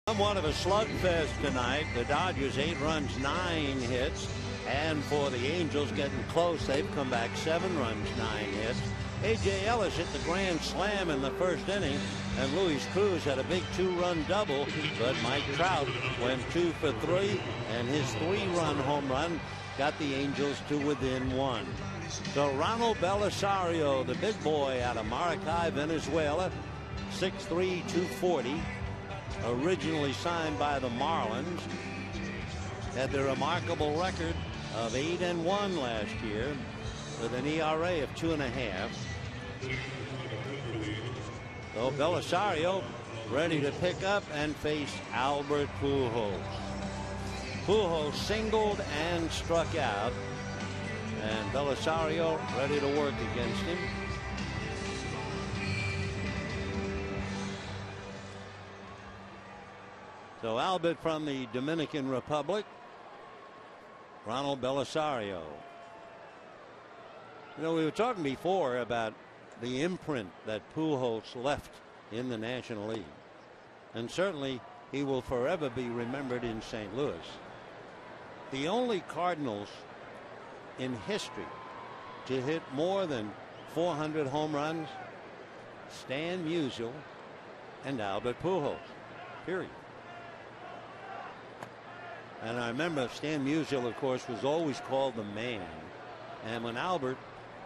Somewhat of a slugfest tonight. The Dodgers 8 runs, 9 hits. And for the Angels, getting close, they've come back 7 runs, 9 hits. A.J. Ellis hit the grand slam in the first inning, and Luis Cruz had a big 2-run double, but Mike Trout went 2 for 3, and his 3-run home run got the Angels to within 1. So Ronald Belisario, the big boy out of Maracay, Venezuela, 6'3", 240, originally signed by the Marlins, had the remarkable record of 8-1 last year with an ERA of 2.5. So Belisario ready to pick up and face Albert Pujols. Pujols singled and struck out, and Belisario ready to work against him. So Albert from the Dominican Republic, Ronald Belisario. You know, we were talking before about the imprint that Pujols left in the National League. And certainly he will forever be remembered in St. Louis. The only Cardinals in history to hit more than 400 home runs, Stan Musial and Albert Pujols, period. And I remember Stan Musial, of course, was always called the man. And when Albert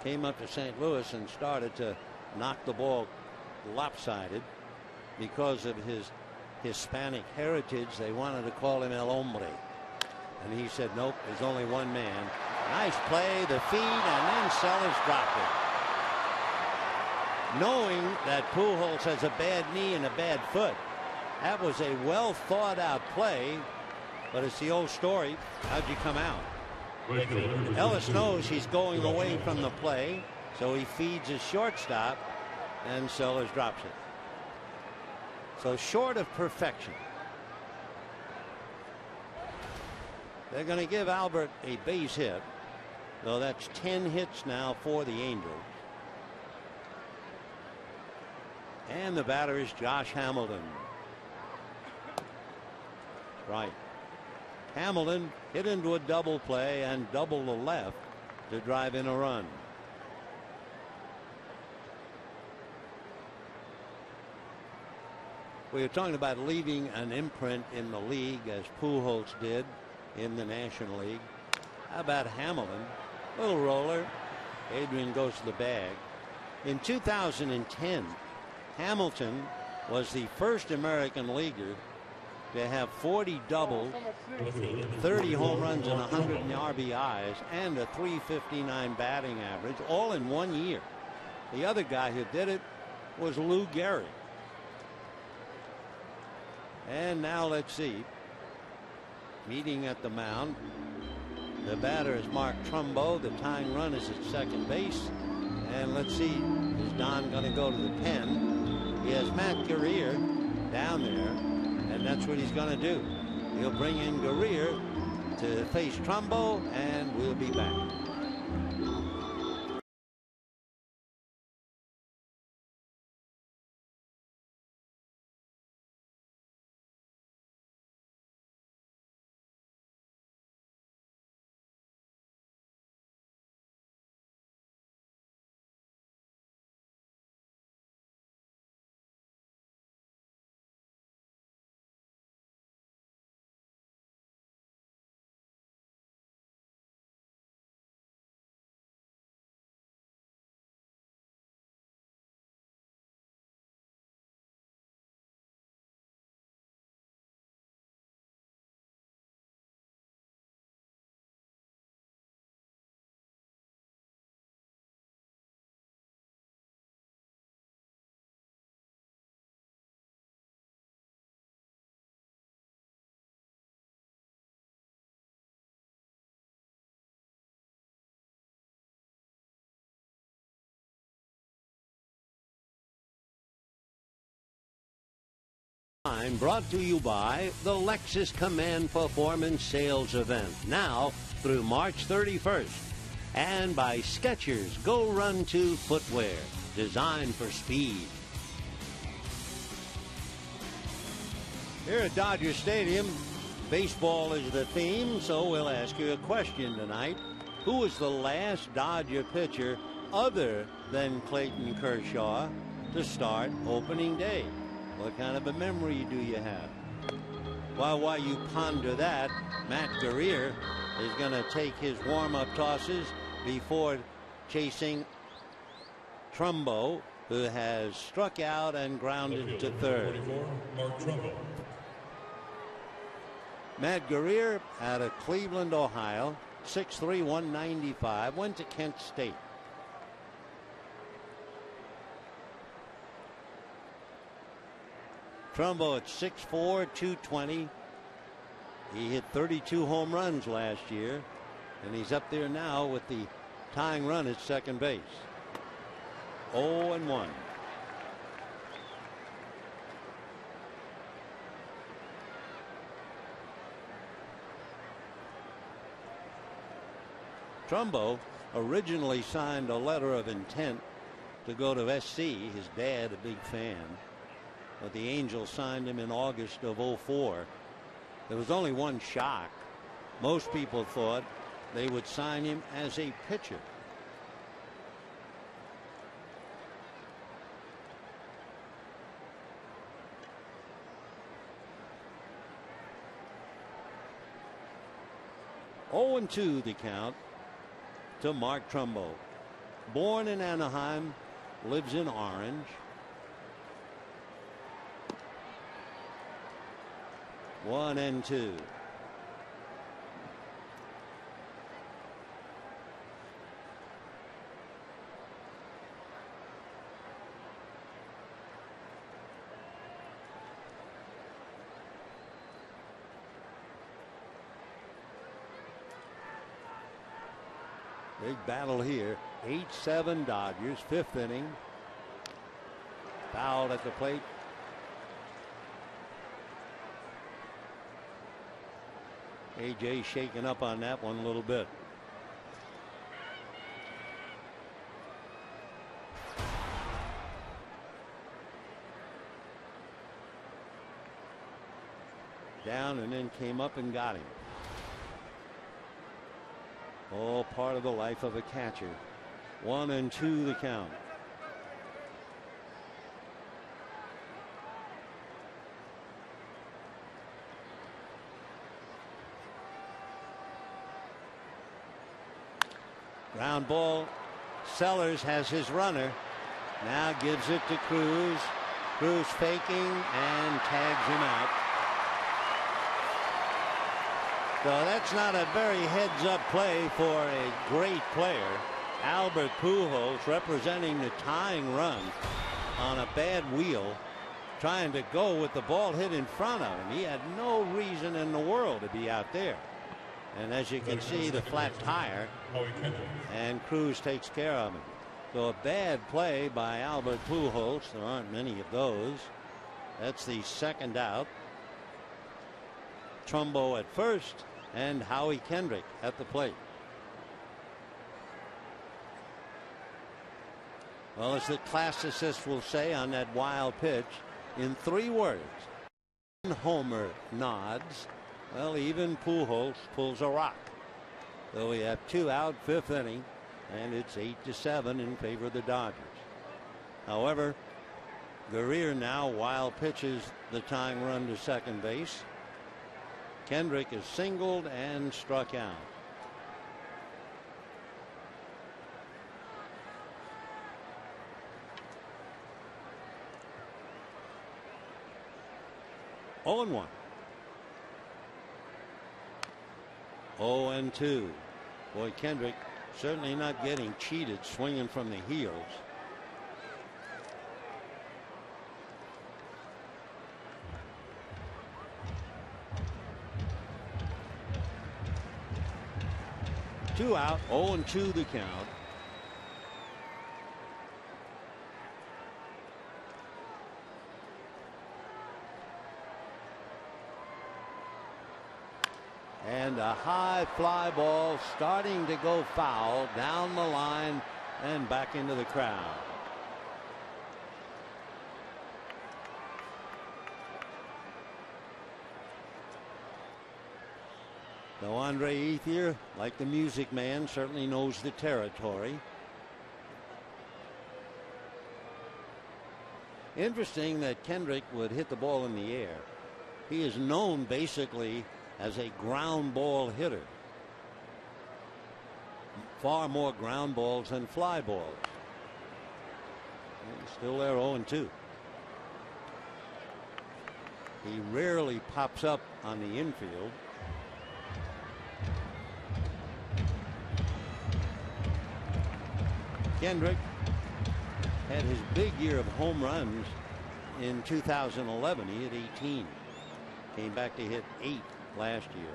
came up to St. Louis and started to knock the ball lopsided because of his Hispanic heritage, they wanted to call him El Hombre. And he said, nope, there's only one man. Nice play, the feed, and then Sellers dropped it. Knowing that Pujols has a bad knee and a bad foot, that was a well thought out play. But it's the old story. How'd you come out? Ellis knows he's going away from the play, so he feeds his shortstop, and Sellers drops it. So short of perfection. They're going to give Albert a base hit, though that's 10 hits now for the Angels. And the batter is Josh Hamilton. Right. Hamilton hit into a double play and double the left to drive in a run. We were talking about leaving an imprint in the league as Pujols did in the National League. How about Hamilton? Little roller. Adrian goes to the bag. In 2010, Hamilton was the first American leaguer to have 40 doubles, 30 home runs, and 100 RBIs, and a .359 batting average, all in 1 year. The other guy who did it was Lou Gehrig. And now let's see. Meeting at the mound. The batter is Mark Trumbo. The tying run is at second base. And let's see, is Don going to go to the pen? He has Matt Guerrier down there. And that's what he's going to do. He'll bring in Guerrier to face Trumbo, and we'll be back. Brought to you by the Lexus Command Performance Sales Event, now through March 31st. And by Skechers Go Run 2 footwear, designed for speed. Here at Dodger Stadium, baseball is the theme, so we'll ask you a question tonight. Who was the last Dodger pitcher other than Clayton Kershaw to start opening day? What kind of a memory do you have? Well, while you ponder that, Matt Guerrier is going to take his warm-up tosses before chasing Trumbo, who has struck out and grounded to third. 44, Mark Trumbo. Matt Guerrier out of Cleveland, Ohio, 6'3", 195, went to Kent State. Trumbo at 6'4", 220. He hit 32 home runs last year, and he's up there now with the tying run at second base. 0-1. Trumbo originally signed a letter of intent to go to SC. His dad, a big fan, but the Angels signed him in August of 04. There was only one shock. Most people thought they would sign him as a pitcher. Oh, 0-2 the count to Mark Trumbo. Born in Anaheim, lives in Orange. One and two. Big battle here. 8-7 Dodgers, fifth inning. Fouled at the plate. AJ shaking up on that one a little bit. Down and then came up and got him. All part of the life of a catcher. 1-2 the count. Ground ball. Sellers has his runner. Now gives it to Cruz. Cruz faking and tags him out. So that's not a very heads-up play for a great player. Albert Pujols, representing the tying run on a bad wheel, trying to go with the ball hit in front of him. He had no reason in the world to be out there. And as you can see, the flat tire, and Cruz takes care of him. So a bad play by Albert Pujols. There aren't many of those. That's the second out. Trumbo at first, and Howie Kendrick at the plate. Well, as the classicists will say on that wild pitch, in 3 words, homer nods. Well, even Pujols pulls a rock. So we have 2 out, 5th inning, and it's 8-7 in favor of the Dodgers. However, Guerrier now wild pitches the tying run to second base. Kendrick is singled and struck out. Oh, and 1. 0-2. Boy, Kendrick certainly not getting cheated, swinging from the heels. Two out, 0-2 the count. And a high fly ball starting to go foul down the line and back into the crowd. Though Andre Ethier, like the Music Man, certainly knows the territory. Interesting that Kendrick would hit the ball in the air. He is known basically as a ground ball hitter. Far more ground balls than fly balls. And still there 0-2. He rarely pops up on the infield. Kendrick had his big year of home runs in 2011. He hit 18. Came back to hit 8 last year.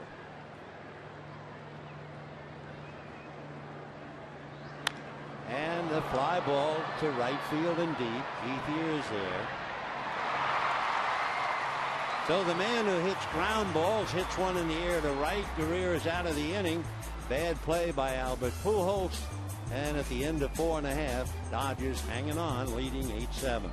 And the fly ball to right field and deep. Ethier is there. So the man who hits ground balls hits one in the air to right. Guerrero is out of the inning. Bad play by Albert Pujols. And at the end of 4.5, Dodgers hanging on, leading 8-7.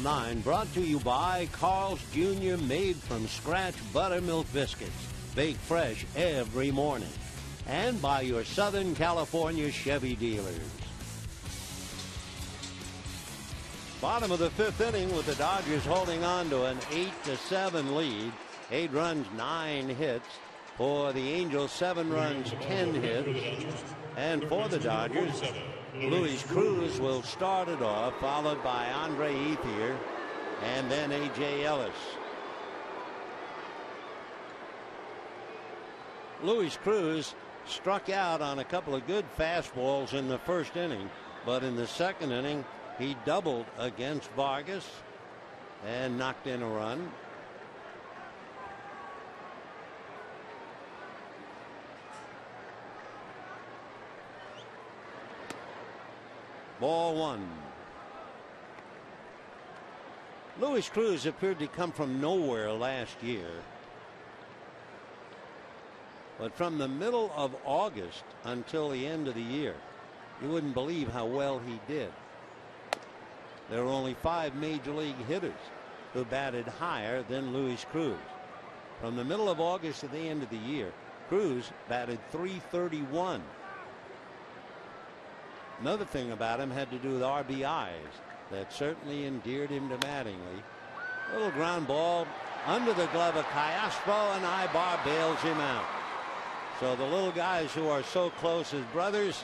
Nine, brought to you by Carl's Jr. made from scratch buttermilk biscuits, baked fresh every morning, and by your Southern California Chevy dealers. Bottom of the 5th inning with the Dodgers holding on to an 8-7 lead. 8 runs, 9 hits. For the Angels, 7 runs, 10 hits. And for the Dodgers, Luis Cruz will start it off, followed by Andre Ethier and then A.J. Ellis. Luis Cruz struck out on a couple of good fastballs in the first inning, but in the second inning he doubled against Vargas and knocked in a run. Ball 1. Luis Cruz appeared to come from nowhere last year, but from the middle of August until the end of the year, you wouldn't believe how well he did. There were only 5 major league hitters who batted higher than Luis Cruz. From the middle of August to the end of the year, Cruz batted .331. Another thing about him had to do with RBIs. That certainly endeared him to Mattingly. Little ground ball under the glove of Callaspo, and Ibar bails him out. So the little guys who are so close as brothers,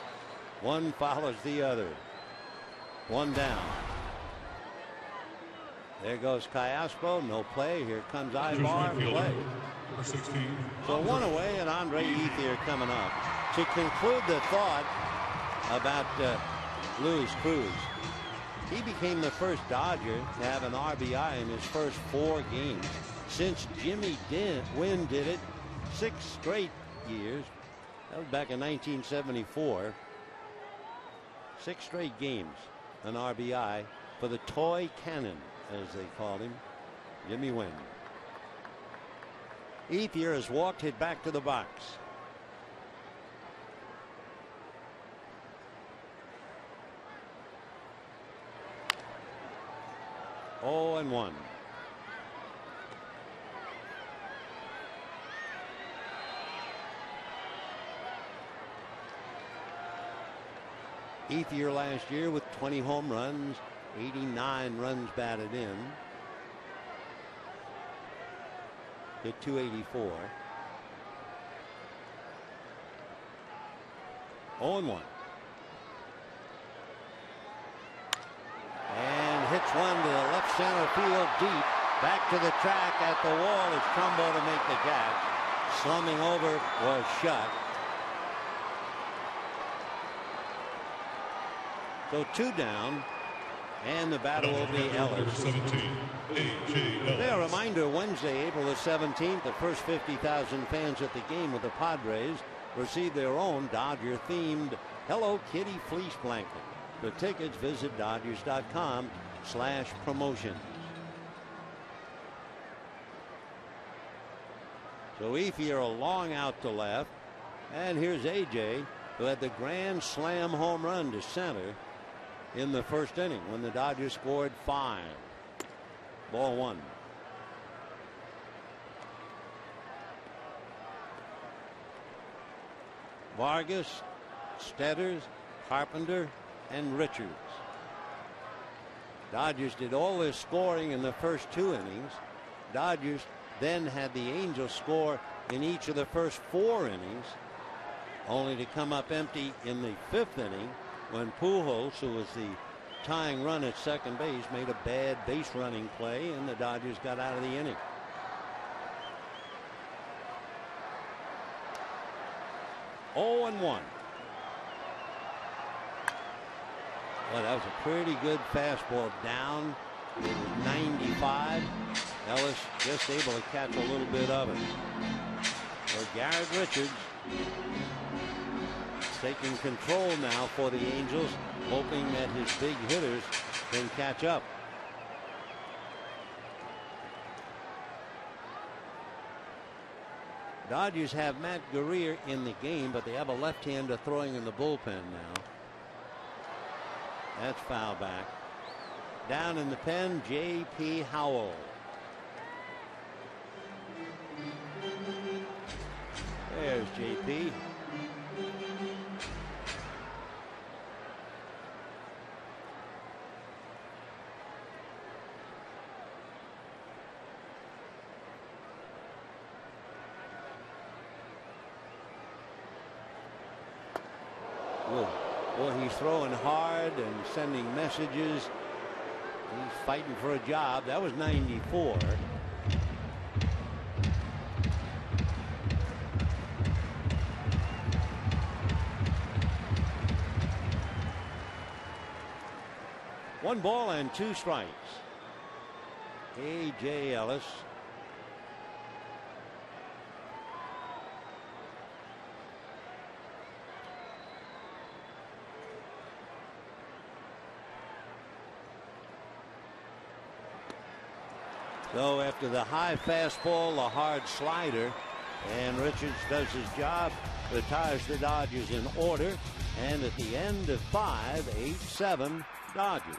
one follows the other. 1 down. There goes Callaspo. No play. Here comes Ibar. Play. So 1 away, and Andre Ethier coming up. To conclude the thought about Luis Cruz, he became the first Dodger to have an RBI in his first 4 games since Jimmy Wynn did it 6 straight years. That was back in 1974. 6 straight games, an RBI for the toy cannon, as they called him. Jimmy Wynn. Ethier has walked, hit back to the box. Oh, and 1. Ethier last year with 20 home runs, 89 runs batted in. Hit .284. 0-1. And hits one to the left center field deep. Back to the track at the wall is Trumbo to make the catch. Slumming over was shut. So 2 down, and the batter will be Ellis. 17, A reminder, Wednesday, April the 17th, the first 50,000 fans at the game with the Padres receive their own Dodger-themed Hello Kitty fleece blanket. For tickets, visit Dodgers.com/promotions. So Ethier a long out to left, and here's AJ, who had the grand slam home run to center in the first inning when the Dodgers scored 5. Ball 1. Vargas, Stetters, Carpenter, and Richards. Dodgers did all their scoring in the first 2 innings. Dodgers then had the Angels score in each of the first 4 innings, only to come up empty in the 5th inning when Pujols, who was the tying run at second base, made a bad base running play, and the Dodgers got out of the inning. Oh, and 1. Well, that was a pretty good fastball down. It was 95. Ellis just able to catch a little bit of it. So Garrett Richards taking control now for the Angels, hoping that his big hitters can catch up. Dodgers have Matt Guerrier in the game, but they have a left-hander throwing in the bullpen now. That's foul back. Down in the pen, J.P. Howell. There's J.P. Well, he's throwing hard and sending messages. He's fighting for a job. That was 94. One ball and 2 strikes. A.J. Ellis. So after the high fastball, the hard slider, and Richards does his job, retires the Dodgers in order, and at the end of 5, 8-7 Dodgers.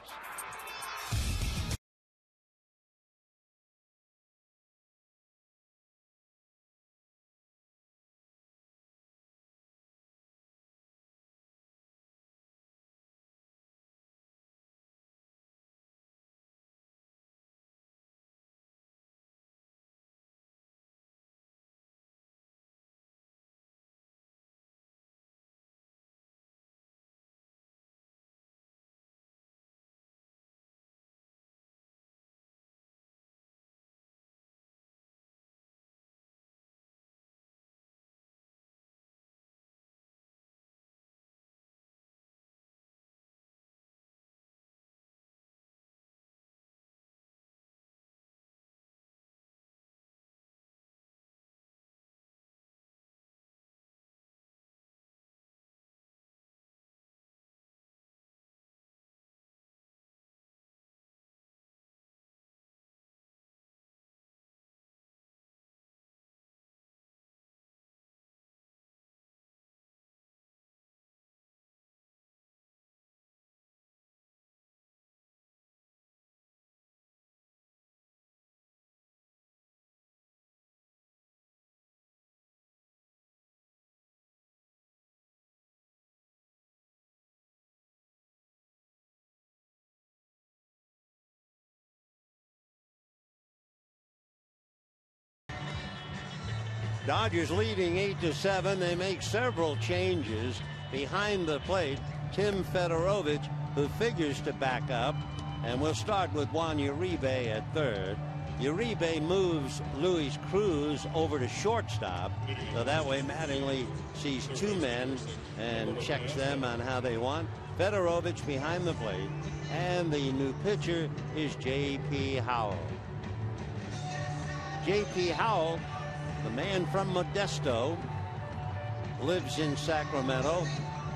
Dodgers leading 8-7. They make several changes behind the plate. Tim Fedorovich, who figures to back up, and we'll start with Juan Uribe at third. Uribe moves Luis Cruz over to shortstop, so that way Mattingly sees two men and checks them on how they want. Fedorovich behind the plate, and the new pitcher is J.P. Howell. J.P. Howell, the man from Modesto, lives in Sacramento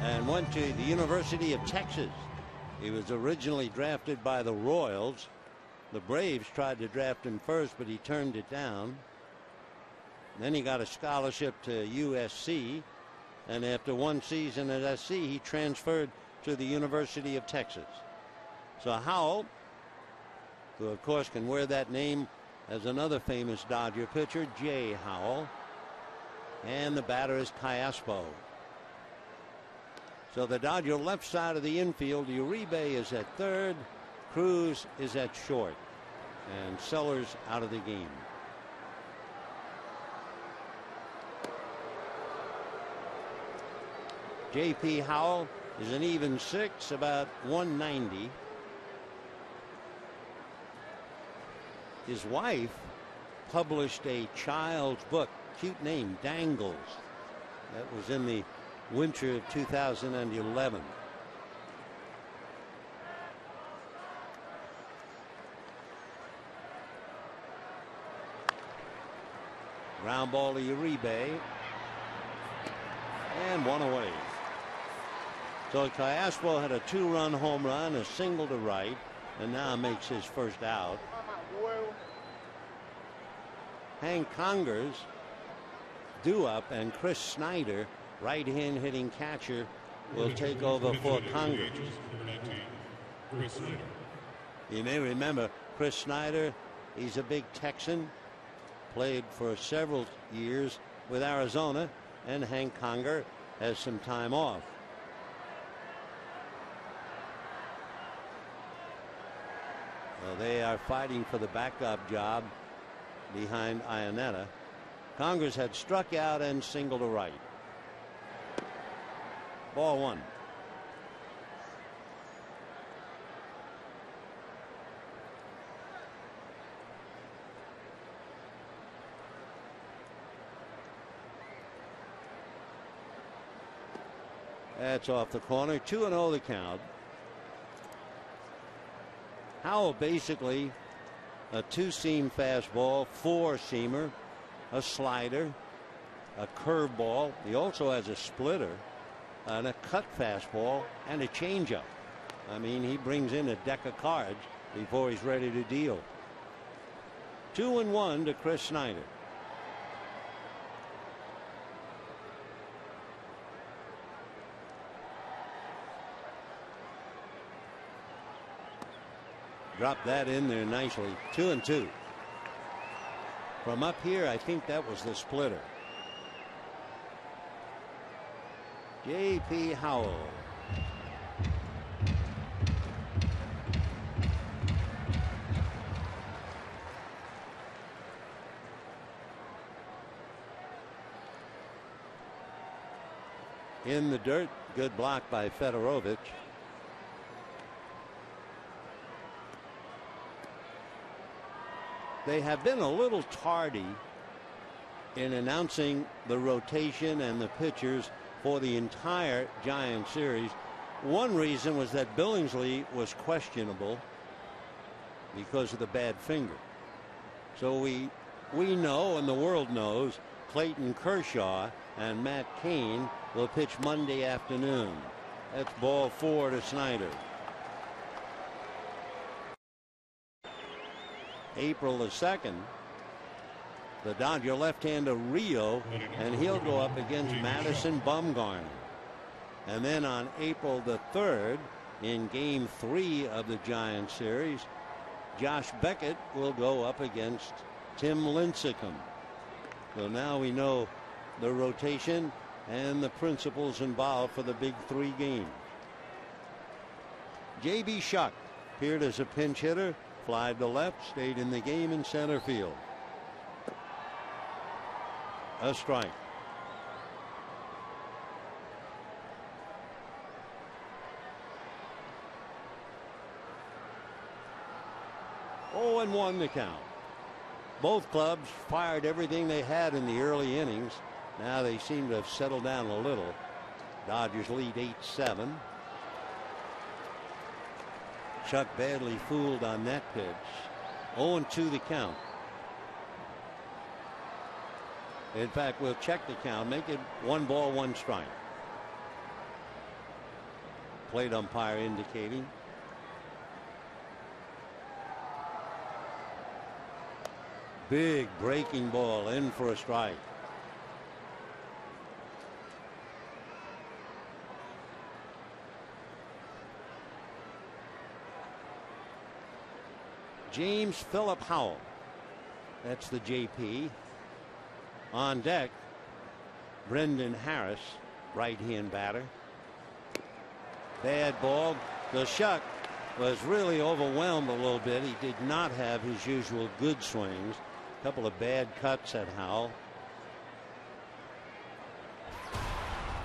and went to the University of Texas. He was originally drafted by the Royals. The Braves tried to draft him first, but he turned it down. Then he got a scholarship to USC, and after one season at SC, he transferred to the University of Texas. So Howell, who of course can wear that name as another famous Dodger pitcher, Jay Howell, and the batter is Callaspo. So the Dodger left side of the infield, Uribe is at third, Cruz is at short, and Sellers out of the game. J.P. Howell is an even 6, about 190. His wife published a child's book, cute name, Dangles. That was in the winter of 2011. Ground ball to Uribe, and one away. So Callaspo had a 2-run home run, a single to right, and now makes his first out. Hank Congers due up, and Chris Snyder, right-hand hitting catcher, will take over for Congers. You may remember Chris Snyder. He's a big Texan, played for several years with Arizona, and Hank Conger has some time off. Well, they are fighting for the backup job behind Ionetta. Congers had struck out and single to right. Ball one. That's off the corner. 2-0 the count. Howell basically a two-seam fastball, four-seamer, a slider, a curveball. He also has a splitter and a cut fastball and a changeup. I mean, he brings in a deck of cards before he's ready to deal. 2-1 to Chris Snyder. Drop that in there nicely. 2-2. From up here, I think that was the splitter. J.P. Howell. In the dirt. Good block by Fedorovich. They have been a little tardy in announcing the rotation and the pitchers for the entire Giant series. One reason was that Billingsley was questionable because of the bad finger. So we know, and the world knows, Clayton Kershaw and Matt Cain will pitch Monday afternoon. That's ball 4 to Snyder. April the 2nd, the Dodger left-hander Rio, and he'll go up against Madison Bumgarner. And then on April the 3rd, in game 3 of the Giants series, Josh Beckett will go up against Tim Lincecum. So now we know the rotation and the principles involved for the big 3 games. J.B. Shuck appeared as a pinch hitter. Flied to left, stayed in the game in center field. A strike. Oh, and 1 the count. Both clubs fired everything they had in the early innings. Now they seem to have settled down a little. Dodgers lead 8-7. Chuck badly fooled on that pitch. 0-2 the count. In fact, we'll check the count, make it 1 ball, 1 strike. Plate umpire indicating. Big breaking ball in for a strike. James Philip Howell. That's the JP. On deck, Brendan Harris, right-hand batter. Bad ball. The Shuck was really overwhelmed a little bit. He did not have his usual good swings. A couple of bad cuts at Howell.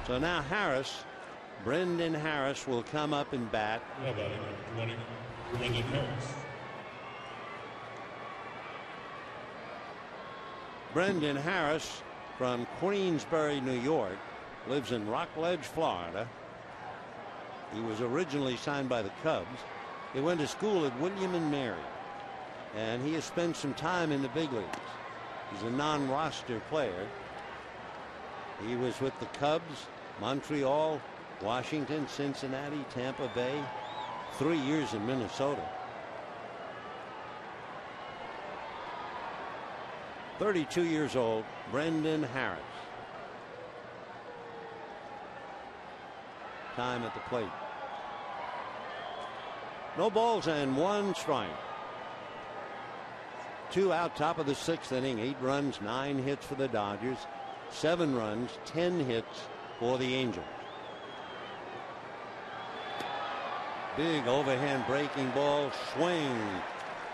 So now Harris, Brendan Harris, will come up and bat. Brendan Harris. Brendan Harris from Queensbury, New York, lives in Rockledge, Florida. He was originally signed by the Cubs. He went to school at William and Mary, and he has spent some time in the big leagues. He's a non-roster player. He was with the Cubs, Montreal, Washington, Cincinnati, Tampa Bay, 3 years in Minnesota. 32 years old, Brendan Harris. Time at the plate. No balls and 1 strike. 2 out, top of the 6th inning. 8 runs, 9 hits for the Dodgers. 7 runs, 10 hits for the Angels. Big overhand breaking ball. Swing,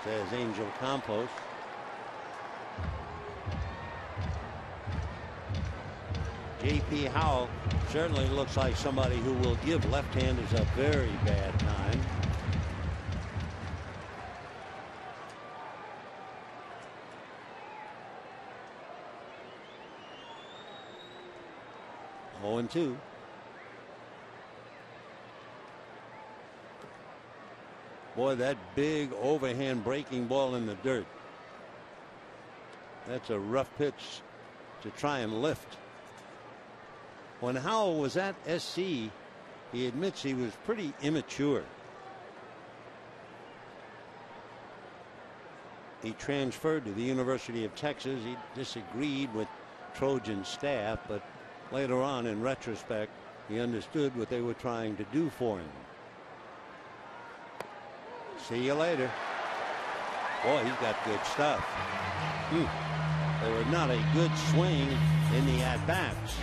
says Angel Campos. J.P. Howell certainly looks like somebody who will give left-handers a very bad time. Oh, and 2. Boy, that big overhand breaking ball in the dirt. That's a rough pitch to try and lift. When Howell was at SC, he admits he was pretty immature. He transferred to the University of Texas. He disagreed with Trojan staff, but later on, in retrospect, he understood what they were trying to do for him. See you later. Boy, he's got good stuff. They were not a good swing in the at-bats.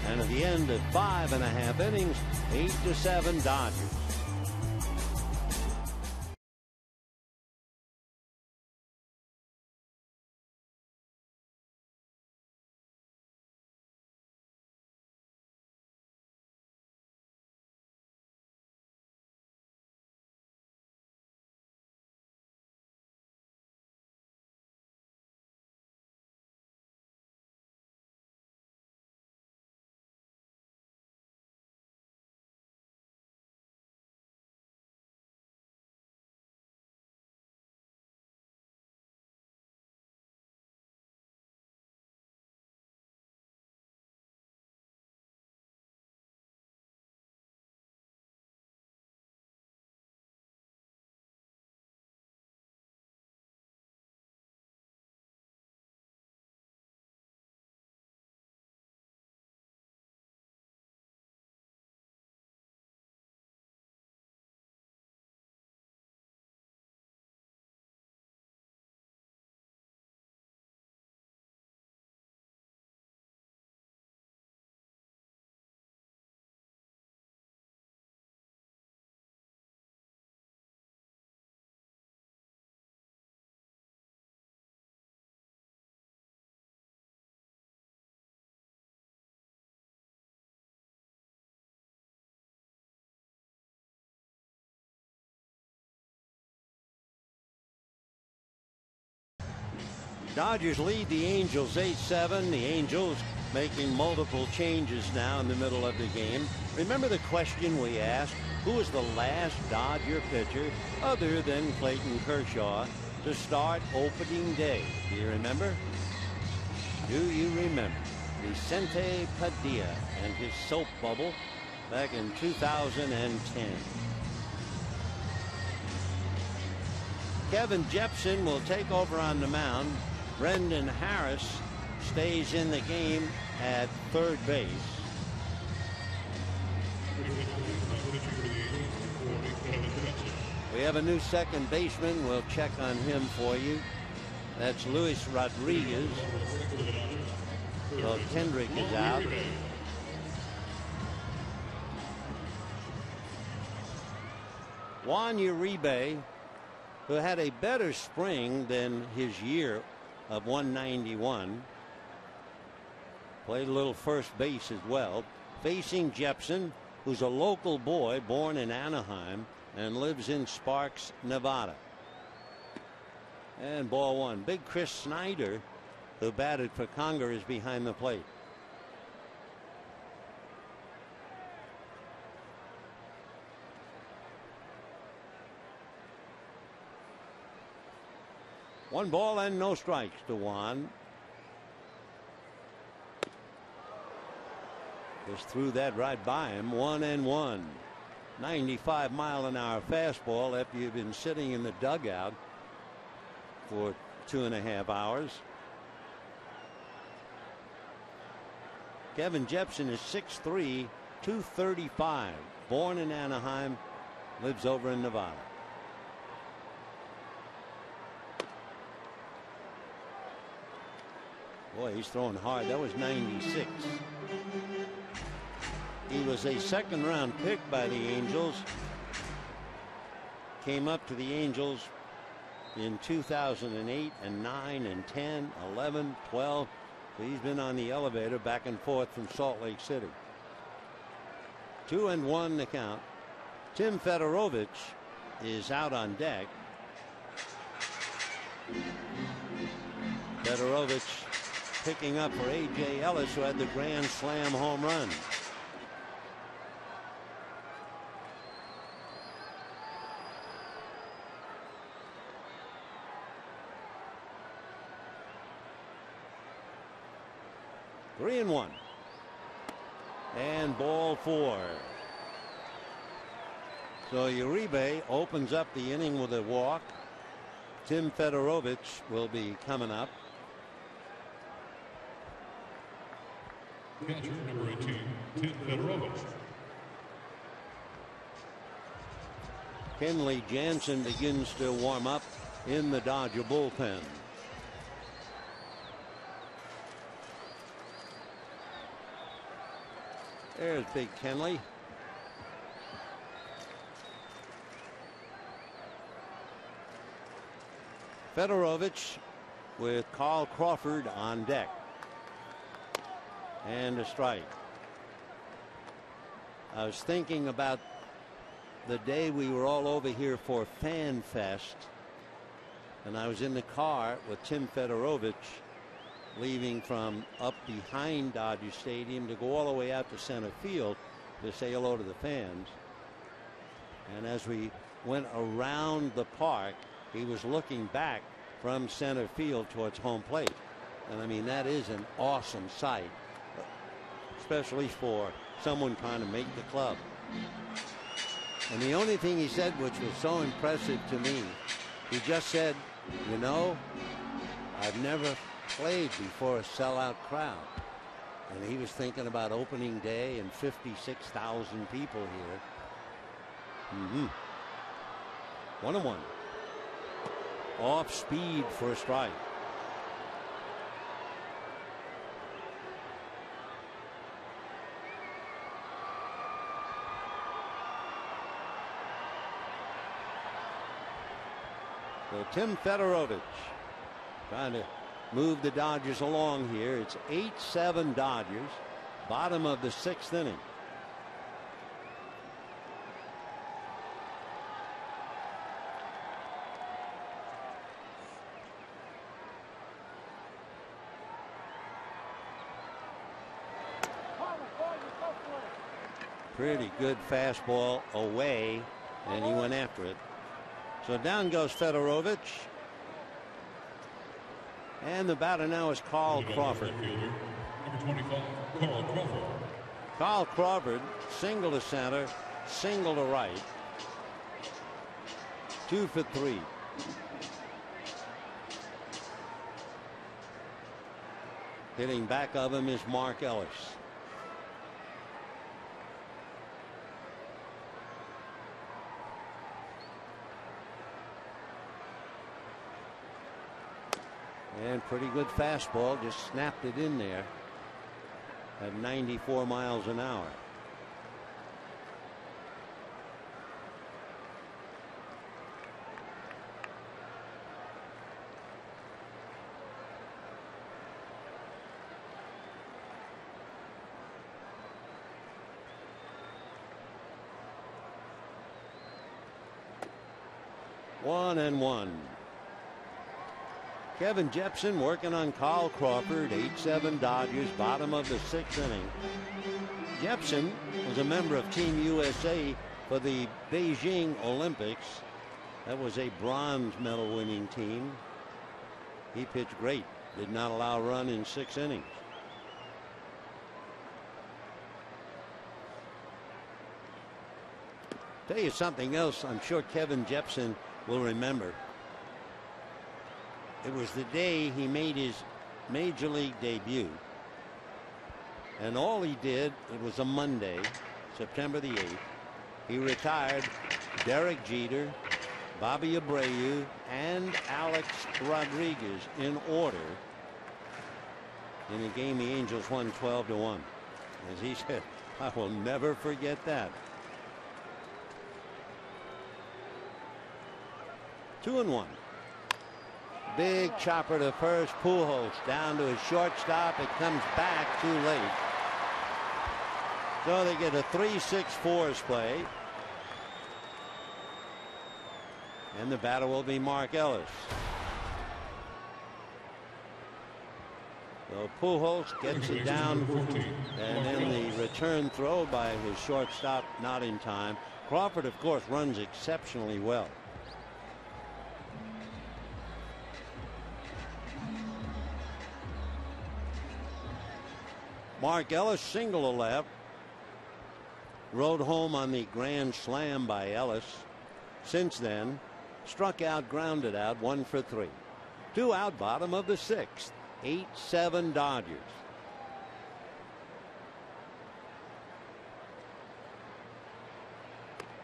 And at the end of 5.5 innings, 8-7 Dodgers. Dodgers lead the Angels 8-7. The Angels making multiple changes now in the middle of the game. Remember the question we asked? Who was the last Dodger pitcher other than Clayton Kershaw to start opening day? Do you remember? Do you remember Vicente Padilla and his soap bubble back in 2010? Kevin Jepson will take over on the mound. Brendan Harris stays in the game at third base. We have a new second baseman. We'll check on him for you. That's Luis Rodriguez. Well, Kendrick is out. Juan Uribe, who had a better spring than his year of 191. Played a little first base as well. Facing Jepson, who's a local boy born in Anaheim and lives in Sparks, Nevada. And ball one. Big Chris Snyder, who batted for Conger, is behind the plate. One ball and no strikes to Juan. Just threw that right by him. 1-1. 95-mile-an-hour fastball after you've been sitting in the dugout for 2.5 hours. Kevin Jepson is 6'3", 235. Born in Anaheim, lives over in Nevada. Boy, he's throwing hard. That was 96. He was a second-round pick by the Angels. Came up to the Angels in 2008 and 9 and 10, 11, 12. So he's been on the elevator back and forth from Salt Lake City. 2-1 the count. Tim Fedorovich is out on deck. Fedorovich picking up for A.J. Ellis, who had the grand slam home run. Three and one. And ball four. So Uribe opens up the inning with a walk. Tim Fedorovich will be coming up. Catcher number 18, Tim Fedorovich. Kenley Jansen begins to warm up in the Dodger bullpen. There's Big Kenley. Fedorovich with Carl Crawford on deck. And a strike. I was thinking about the day we were all over here for Fan Fest, and I was in the car with Tim Fedorovich leaving from up behind Dodger Stadium to go all the way out to center field to say hello to the fans. And as we went around the park, he was looking back from center field towards home plate. And I mean, that is an awesome sight, especially for someone trying to make the club. And the only thing he said, which was so impressive to me, he just said, you know, I've never played before a sellout crowd. And he was thinking about opening day and 56,000 people here. 1-1. Off speed for a strike. So Tim Fedorovich trying to move the Dodgers along here. It's 8-7 Dodgers, bottom of the 6th inning. Pretty good fastball away, and he went after it. So down goes Fedorovich. And the batter now is Carl Crawford. Number 25, Carl Crawford. Carl Crawford, single to center, single to right. 2 for 3. Hitting back of him is Mark Ellis. And pretty good fastball, just snapped it in there at 94 miles an hour. One and one. Kevin Jepson working on Carl Crawford. 8-7 Dodgers, bottom of the 6th inning. Jepson was a member of Team USA for the Beijing Olympics. That was a bronze medal winning team. He pitched great. Did not allow a run in 6 innings. Tell you something else I'm sure Kevin Jepson will remember. It was the day he made his major league debut. And all he did, it was a Monday, September the 8th. He retired Derek Jeter, Bobby Abreu, and Alex Rodriguez in order in a game the Angels won 12-1. As he said, I will never forget that. 2-1. Big chopper to first. Pujols down to his shortstop. It comes back too late. So they get a 3-6-4 play. And the batter will be Mark Ellis. So Pujols gets it down, and then the return throw by his shortstop not in time. Crawford, of course, runs exceptionally well. Mark Ellis single to left. Rode home on the grand slam by Ellis. Since then, struck out, grounded out, 1 for 3. 2 out, bottom of the 6th. 8-7 Dodgers.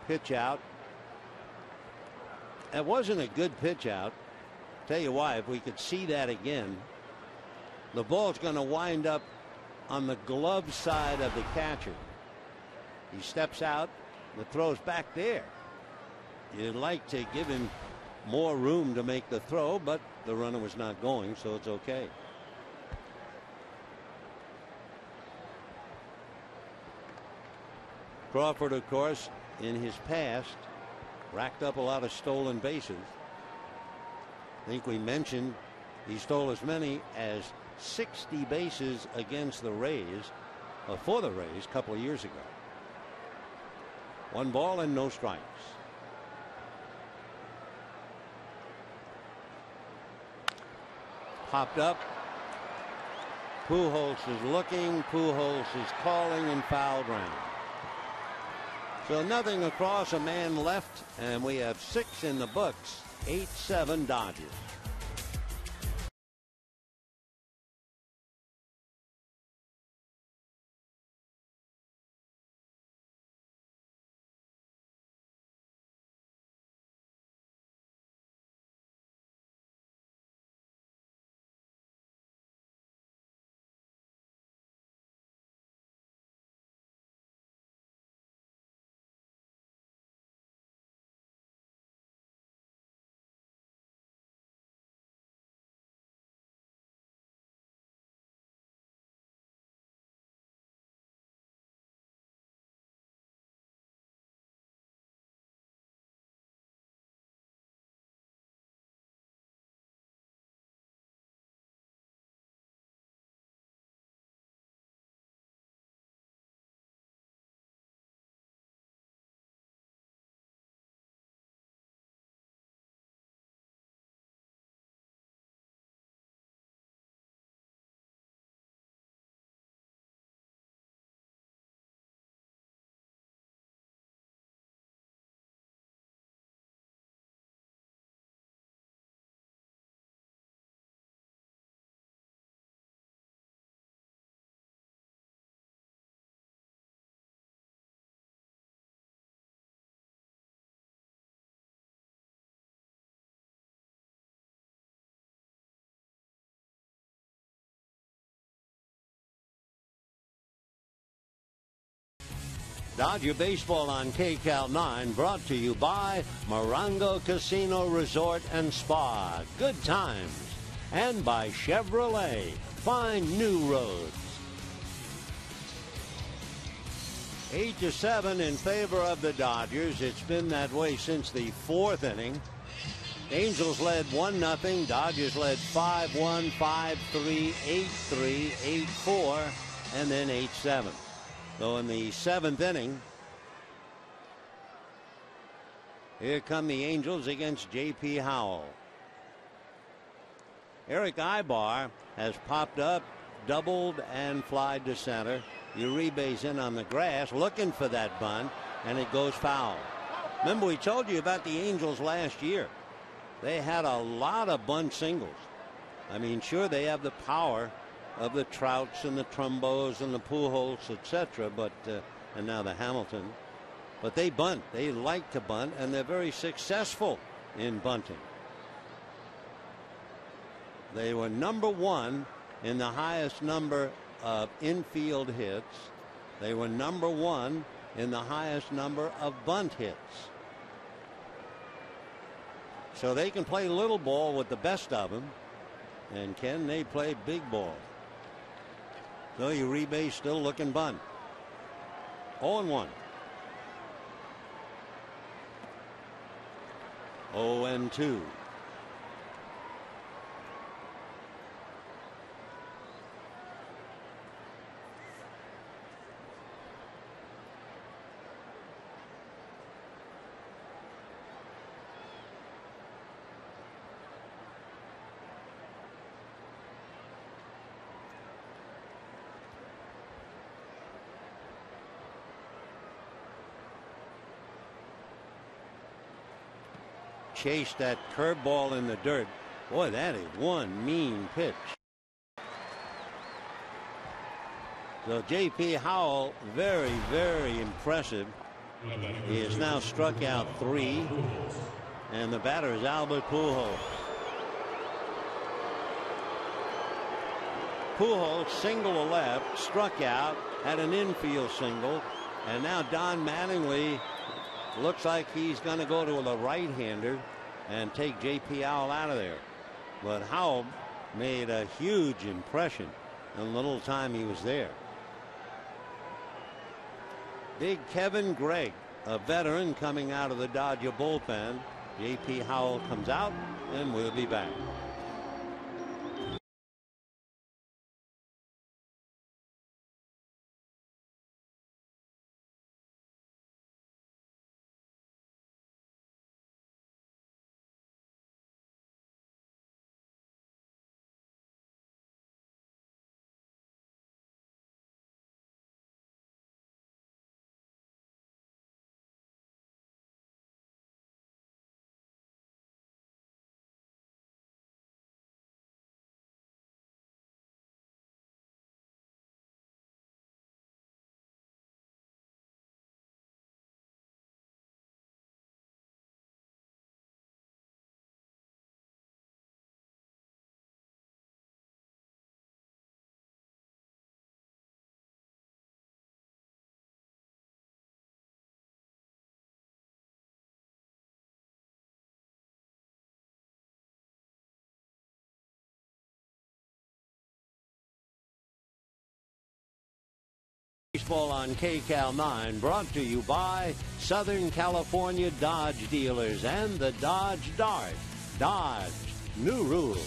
Pitch out. That wasn't a good pitch out. Tell you why, if we could see that again, the ball's going to wind up on the glove side of the catcher. He steps out, the throw's back there. You'd like to give him more room to make the throw, but the runner was not going, so it's okay. Crawford, of course, in his past, racked up a lot of stolen bases. I think we mentioned he stole as many as 60 bases against the Rays, for the Rays, a couple of years ago. 1 ball and no strikes. Popped up. Pujols is looking. Pujols is calling, and foul ground. So nothing across, a man left, and we have 6 in the books. 8-7 Dodgers. Dodger Baseball on KCAL 9, brought to you by Morongo Casino Resort and Spa. Good times. And by Chevrolet. Find new roads. 8-7 in favor of the Dodgers. It's been that way since the 4th inning. Angels led 1-0. Dodgers led 5-1, 5-3, 8-3, 8-4, and then 8-7. So in the 7th inning, here come the Angels against J.P. Howell. Eric Ibar has popped up, doubled, and flied to center. Uribe's in on the grass looking for that bunt, and it goes foul. Remember, we told you about the Angels last year. They had a lot of bunt singles. I mean, sure, they have the power of the Trouts and the Trumbos and the Pujols, etc., but and now the Hamilton, but they bunt. They like to bunt, and they're very successful in bunting. They were #1 in the highest number of infield hits. They were #1 in the highest number of bunt hits. So they can play little ball with the best of them, and can they play big ball? So Uribe still looking bunt. 0-1. 0-2. Chased that curveball in the dirt. Boy, that is one mean pitch. So J.P. Howell, very, very impressive. He has now struck out 3, and the batter is Albert Pujols. Pujols single to left, struck out, had an infield single, and now Don Mattingly looks like he's going to go to the right-hander and take J.P. Howell out of there. But Howell made a huge impression in the little time he was there. Big Kevin Gregg, a veteran coming out of the Dodger bullpen. J.P. Howell comes out, and we'll be back. Baseball on KCAL 9, brought to you by Southern California Dodge dealers and the Dodge Dart. Dodge, new rules.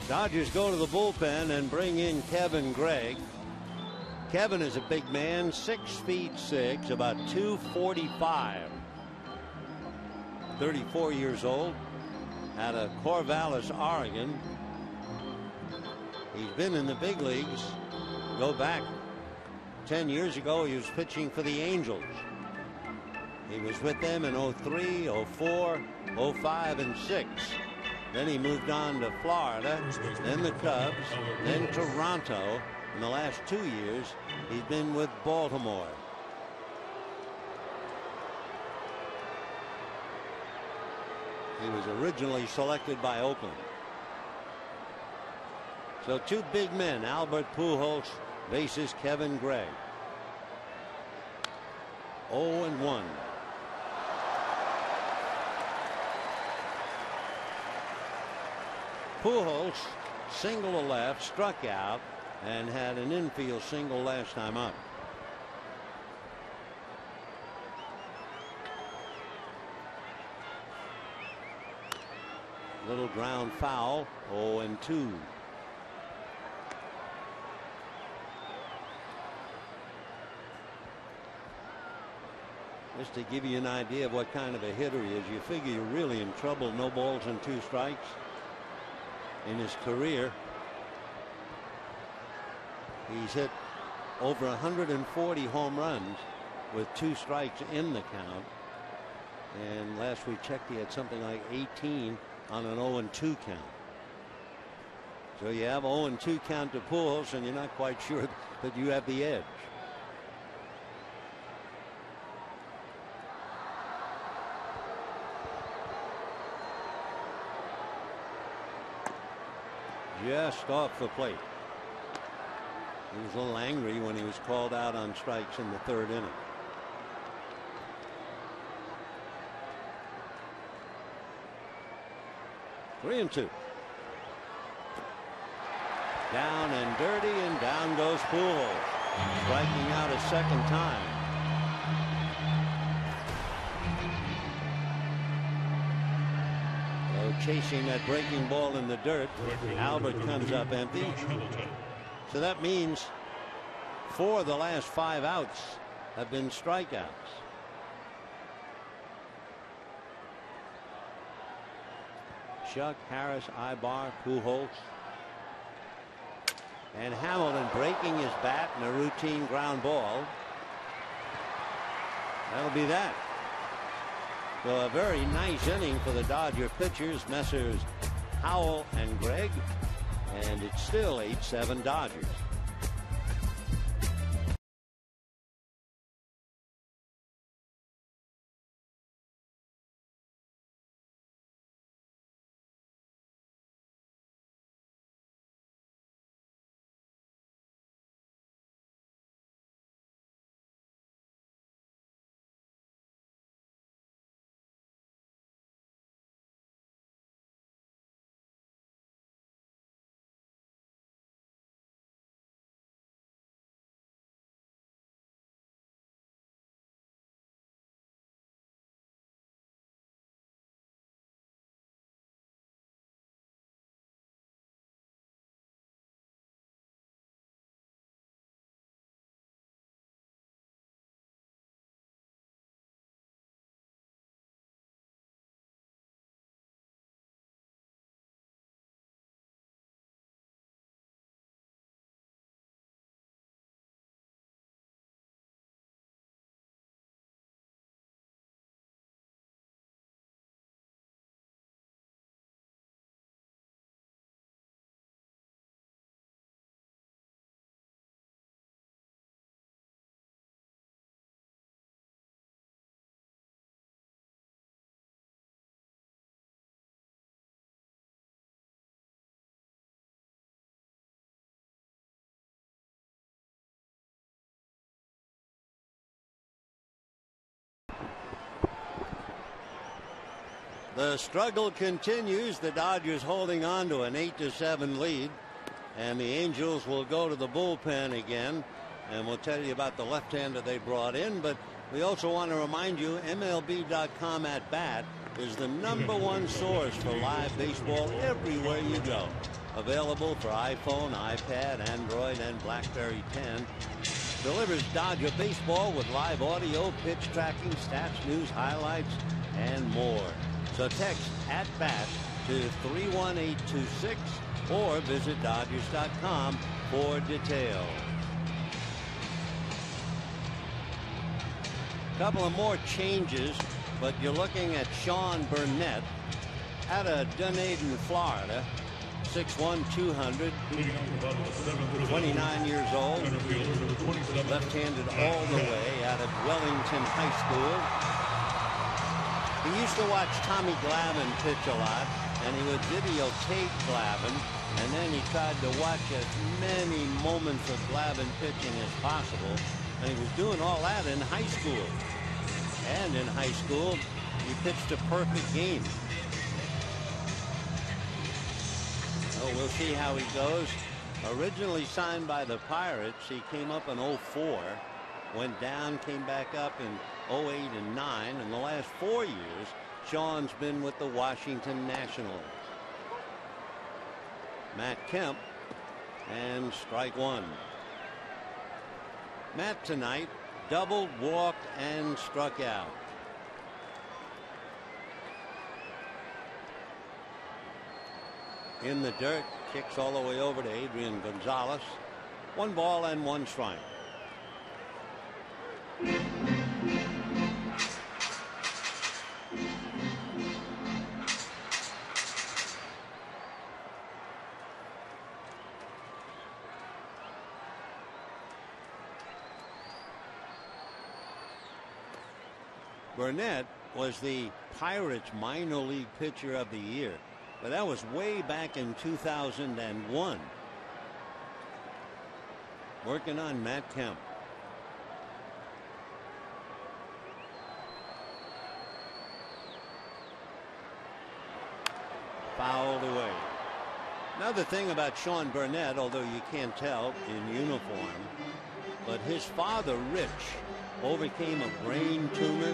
Dodgers go to the bullpen and bring in Kevin Gregg. Kevin is a big man, 6'6", about 245. 34 years old, out of Corvallis, Oregon. He's been in the big leagues. Go back 10 years ago, he was pitching for the Angels. He was with them in 03, 04, 05, and 06. Then he moved on to Florida, then the Cubs, then Toronto. In the last 2 years, he's been with Baltimore. He was originally selected by Oakland. So two big men, Albert Pujols Bases Kevin Gregg. 0-1. Pujols single to left, struck out, and had an infield single last time up. Little ground foul. 0-2. Just to give you an idea of what kind of a hitter he is, you figure you're really in trouble. No balls and 2 strikes in his career. He's hit over 140 home runs with 2 strikes in the count. And last we checked, he had something like 18 on an 0-2 count. So you have 0-2 count to Pujols, and you're not quite sure that you have the edge. Just off the plate. He was a little angry when he was called out on strikes in the 3rd inning. Three and 2. Down and dirty, and down goes Pujols, striking out a second time. Chasing that breaking ball in the dirt. Albert comes up empty. So that means 4 of the last 5 outs have been strikeouts. Shuck, Harris, Ibar, Pujols. And Hamilton breaking his bat in a routine ground ball. That'll be that. So a very nice inning for the Dodger pitchers, Messrs. Howell and Gregg, and it's still 8-7 Dodgers. The struggle continues. The Dodgers holding on to an 8-7 lead, and the Angels will go to the bullpen again, and we'll tell you about the left-hander they brought in. But we also want to remind you, MLB.com at bat is the #1 source for live baseball everywhere you go. Available for iPhone, iPad, Android, and BlackBerry 10. Delivers Dodger baseball with live audio, pitch tracking, stats, news, highlights, and more. So text at bat to 31826 or visit Dodgers.com for details. A couple of more changes, but you're looking at Sean Burnett out of Dunedin, Florida. 6'1", 200, 29 years old, left-handed all the way out of Wellington High School. He used to watch Tommy Glavine pitch a lot. and he would videotape Glavine, and then he tried to watch as many moments of Glavine pitching as possible. And he was doing all that in high school. And in high school, he pitched a perfect game. So we'll see how he goes. Originally signed by the Pirates, he came up in 04, went down, came back up in 08 and 09. In the last 4 years, Sean's been with the Washington Nationals. Matt Kemp, and strike one. Matt tonight doubled, walked, and struck out. In the dirt, kicks all the way over to Adrian Gonzalez. 1 ball and 1 strike. Burnett was the Pirates minor league pitcher of the year, but that was way back in 2001. Working on Matt Kemp. Fouled away. Another thing about Sean Burnett, although you can't tell in uniform, but his father, Rich, overcame a brain tumor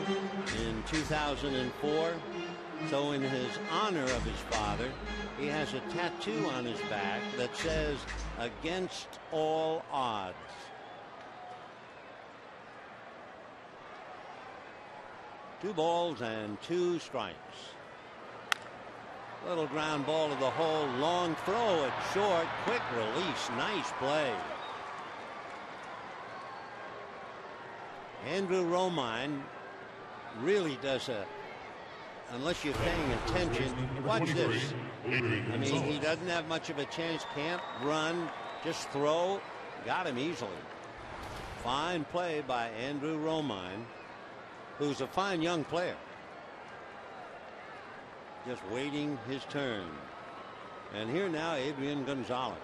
in 2004. So in his honor of his father, he has a tattoo on his back that says, "Against all odds." Two balls and 2 strikes. Little ground ball to the hole. Long throw at short. Quick release. Nice play. Andrew Romine really does unless you're paying attention, watch this. I mean, he doesn't have much of a chance. Can't run, just throw. Got him easily. Fine play by Andrew Romine, who's a fine young player. Just waiting his turn. And here now, Adrian Gonzalez.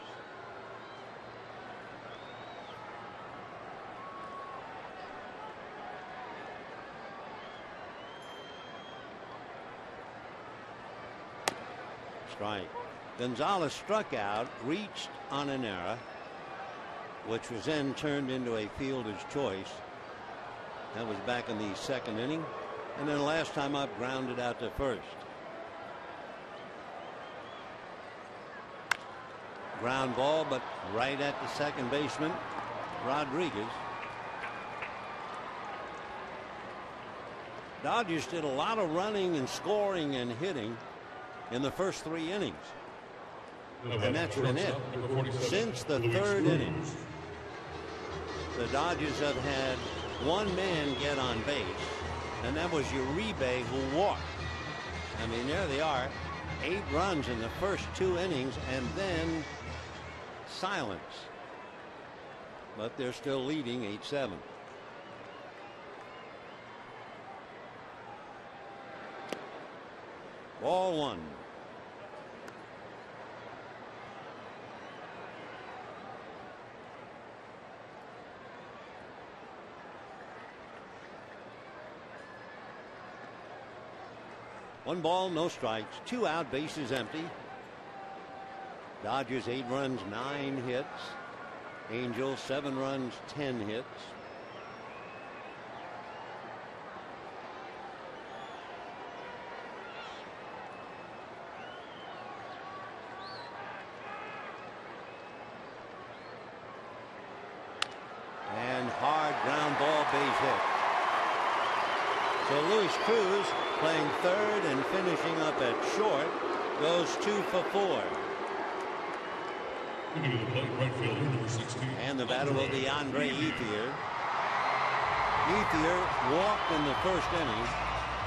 Strike. Gonzalez struck out, reached on an error, which was then turned into a fielder's choice. That was back in the 2nd inning. And then last time up, grounded out to first. Ground ball, but right at the second baseman, Rodriguez. Dodgers did a lot of running and scoring and hitting in the first 3 innings. And that's been it. Since the 3rd inning, the Dodgers have had 1 man get on base, and that was Uribe, who walked. I mean, there they are. 8 runs in the first 2 innings, and then silence. But they're still leading 8-7. Ball 1. One ball, no strikes, 2 out, bases empty. Dodgers 8 runs, 9 hits. Angels 7 runs, 10 hits. And hard ground ball, base hit. So Luis Cruz, playing 3rd and finishing up at short, goes 2 for 4. And the batter will be Andre Ethier. Ethier walked in the 1st inning,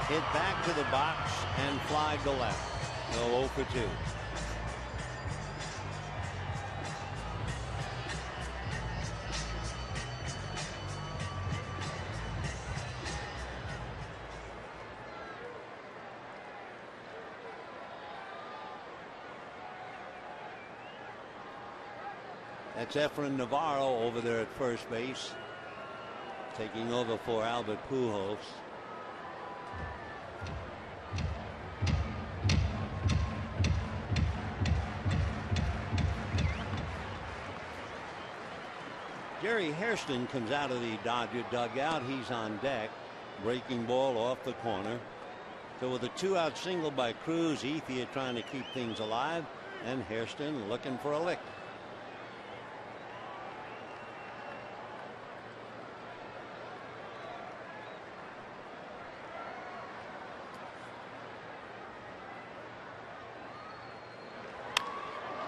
hit back to the box, and fly to left. So 0 for 2. That's Efren Navarro over there at first base, taking over for Albert Pujols. Jerry Hairston comes out of the Dodger dugout. He's on deck. Breaking ball off the corner. So with a 2-out single by Cruz, Ethier trying to keep things alive, and Hairston looking for a lick.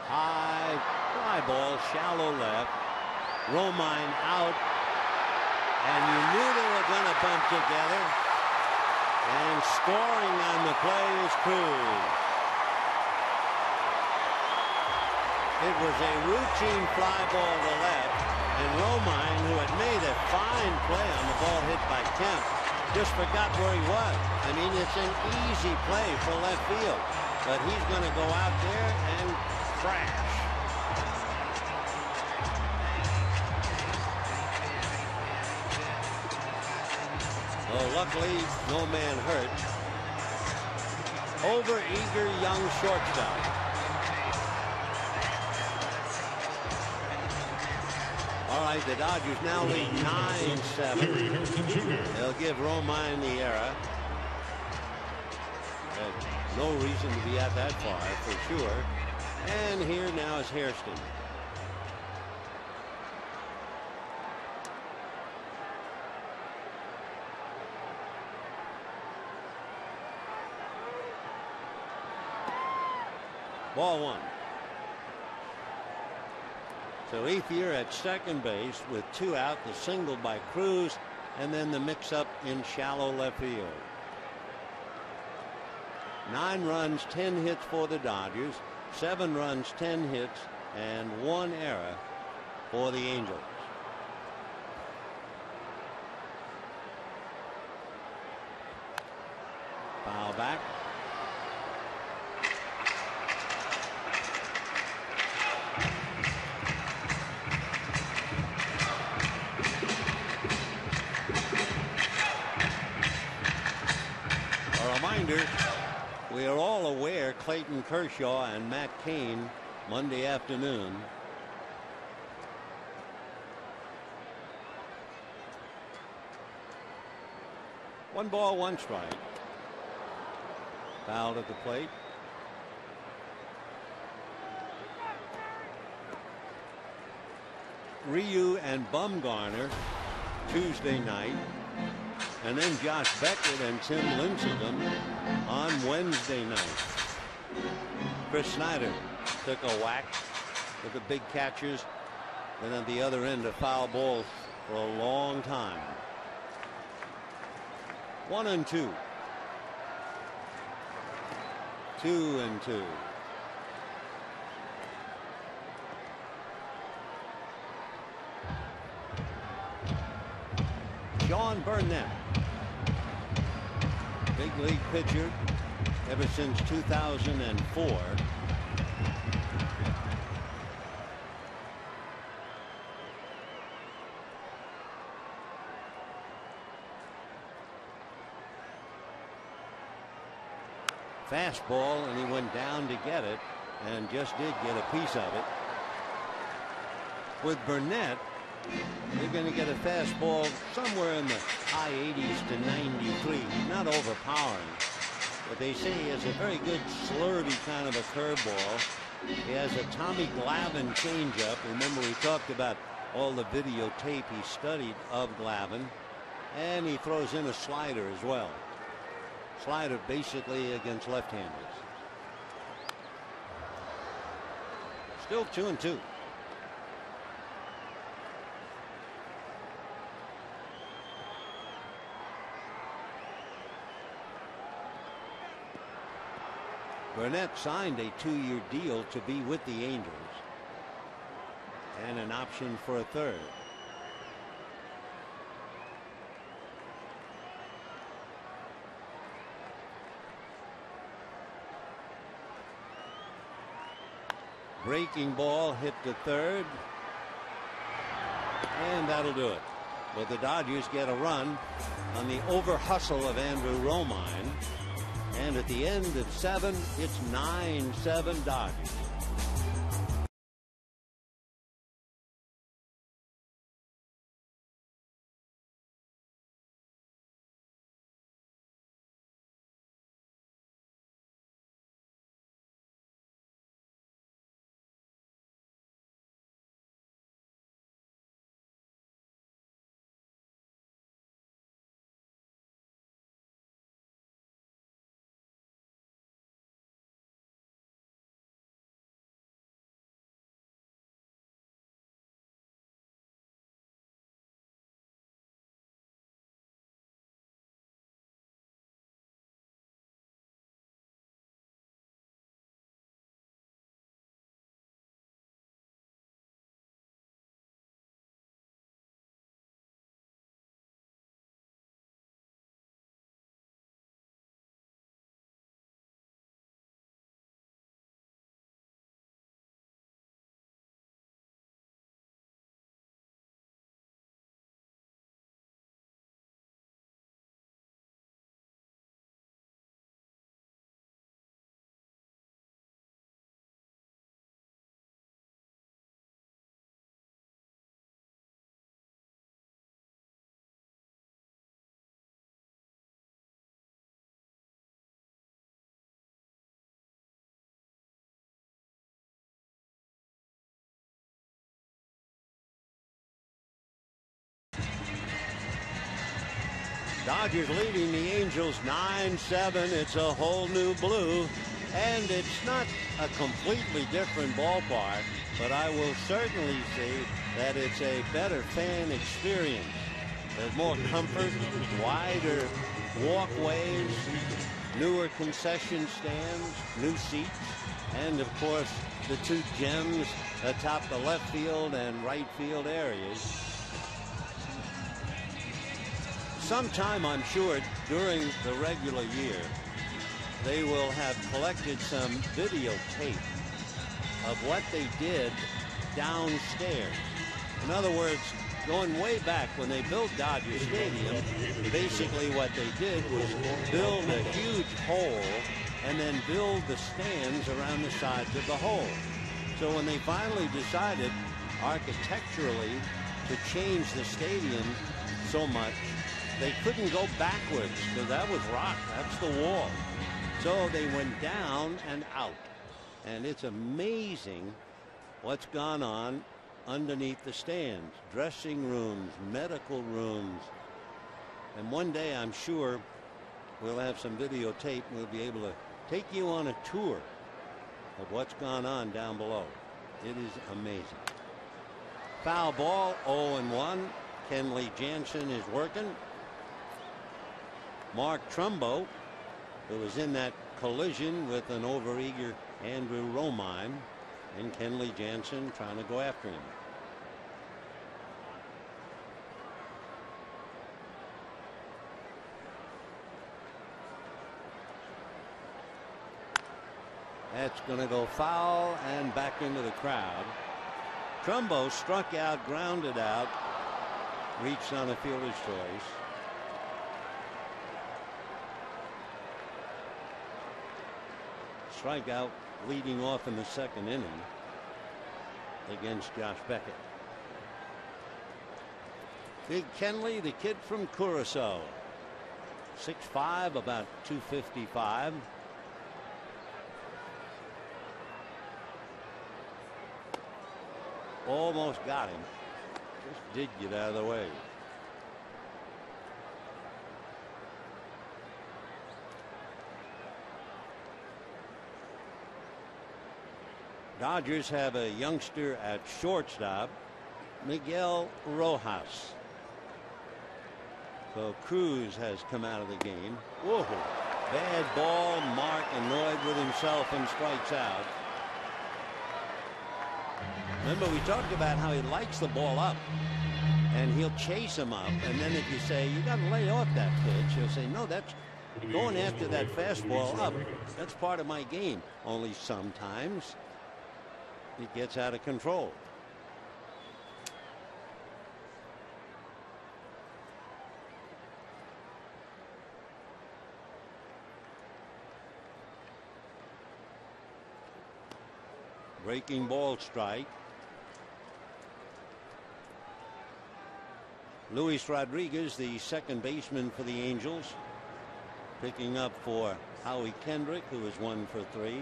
High fly ball, shallow left. Romine out, and you knew they were going to bump together, and scoring on the play is Cruz. It was a routine fly ball to left, and Romine, who had made a fine play on the ball hit by Kemp, just forgot where he was. I mean, it's an easy play for left field, but he's going to go out there and crash. Well, luckily, no man hurt. Over-eager young shortstop. All right, the Dodgers now lead 9-7. They'll give Romine the error. No reason to be at that far, for sure. And here now is Hairston. Ball one. So Ethier at second base with 2 out, the single by Cruz, and then the mix-up in shallow left field. 9 runs, 10 hits for the Dodgers, 7 runs, 10 hits, and 1 error for the Angels. Foul back. We are all aware Clayton Kershaw and Matt Cain Monday afternoon. One ball, one strike. Fouled at the plate. Ryu and Bumgarner Tuesday night. And then Josh Beckett and Tim Lincecum on Wednesday night. Chris Snyder took a whack with the big catchers. Then at the other end, a foul ball for a long time. 1-2. 2-2. John Burnett, big league pitcher ever since 2004. Fastball, and he went down to get it and just did get a piece of it. With Burnett, you're going to get a fastball somewhere in the high 80s to 93. Not overpowering. But they say he has a very good slurvy kind of a curveball. He has a Tommy Glavine changeup. Remember, we talked about all the videotape he studied of Glavine. And he throws in a slider as well. Slider basically against left-handers. Still 2-2. Burnett signed a 2-year deal to be with the Angels and an option for a third. Breaking ball hit to third. And that'll do it. But the Dodgers get a run on the over hustle of Andrew Romine. And at the end of 7, it's 9-7 Dodgers. Dodgers leading the Angels 9-7. It's a whole new blue. And it's not a completely different ballpark, but I will certainly say that it's a better fan experience. There's more comfort, wider walkways, newer concession stands, new seats, and of course the 2 gems atop the left field and right field areas. Sometime, I'm sure, during the regular year, they will have collected some videotape of what they did downstairs. In other words, going way back when they built Dodger Stadium, basically what they did was build a huge hole and then build the stands around the sides of the hole. So when they finally decided architecturally to change the stadium so much, they couldn't go backwards because that was rock. That's the wall. So they went down and out. And it's amazing what's gone on underneath the stands. Dressing rooms, medical rooms. And one day I'm sure we'll have some videotape and we'll be able to take you on a tour of what's gone on down below. It is amazing. Foul ball, 0-1. Kenley Jansen is working. Mark Trumbo, who was in that collision with an overeager Andrew Romine, and Kenley Jansen trying to go after him. That's going to go foul and back into the crowd. Trumbo struck out, grounded out, reached on a fielder's choice. Strikeout leading off in the 2nd inning against Josh Beckett. Big Kenley, the kid from Curacao, 6'5", about 255. Almost got him. Just did get out of the way. Dodgers have a youngster at shortstop, Miguel Rojas. So Cruz has come out of the game. Whoa, bad ball. Mark annoyed with himself and strikes out. Remember, we talked about how he likes the ball up and he'll chase him up. And then if you say, you got to lay off that pitch, he'll say, no, that's going after that fastball up. That's part of my game. Only sometimes it gets out of control. Breaking ball strike. Luis Rodriguez, the second baseman for the Angels, picking up for Howie Kendrick, who is 1 for 3.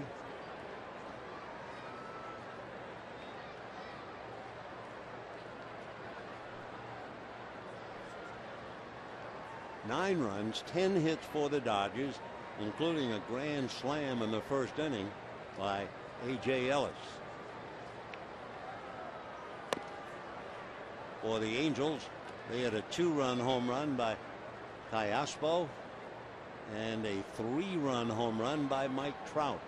Nine runs, 10 hits for the Dodgers, including a grand slam in the first inning by A.J. Ellis. For the Angels, they had a 2-run home run by Callaspo and a 3-run home run by Mike Trout.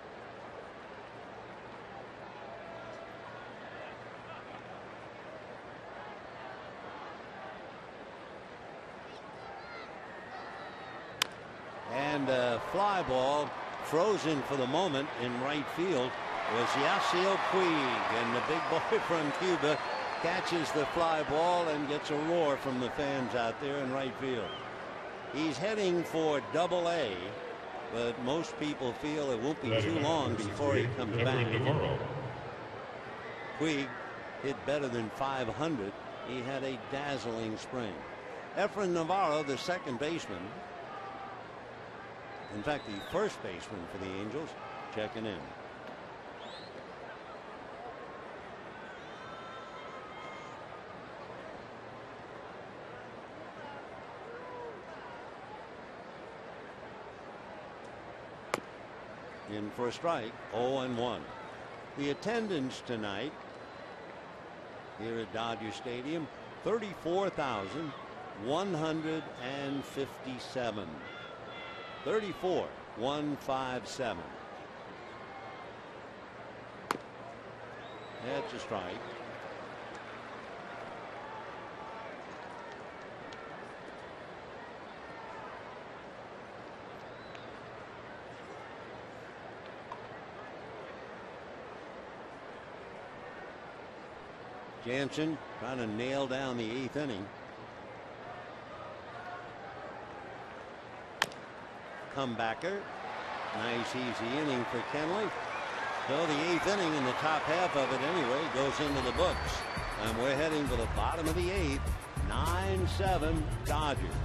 And a fly ball frozen for the moment in right field was Yasiel Puig, and the big boy from Cuba catches the fly ball and gets a roar from the fans out there in right field. He's heading for Double-A, but most people feel it won't be too long before he comes back. Puig hit better than .500. He had a dazzling spring. Efrain Navarro, the second baseman, in fact the first baseman for the Angels, checking in. In for a strike, 0-1. The attendance tonight here at Dodger Stadium, 34,157. 34,157. That's a strike. Jansen trying to nail down the 8th inning. Comebacker. Nice easy inning for Kenley. So the 8th inning, in the top half of it anyway, goes into the books. And we're heading to the bottom of the 8th. 9-7 Dodgers.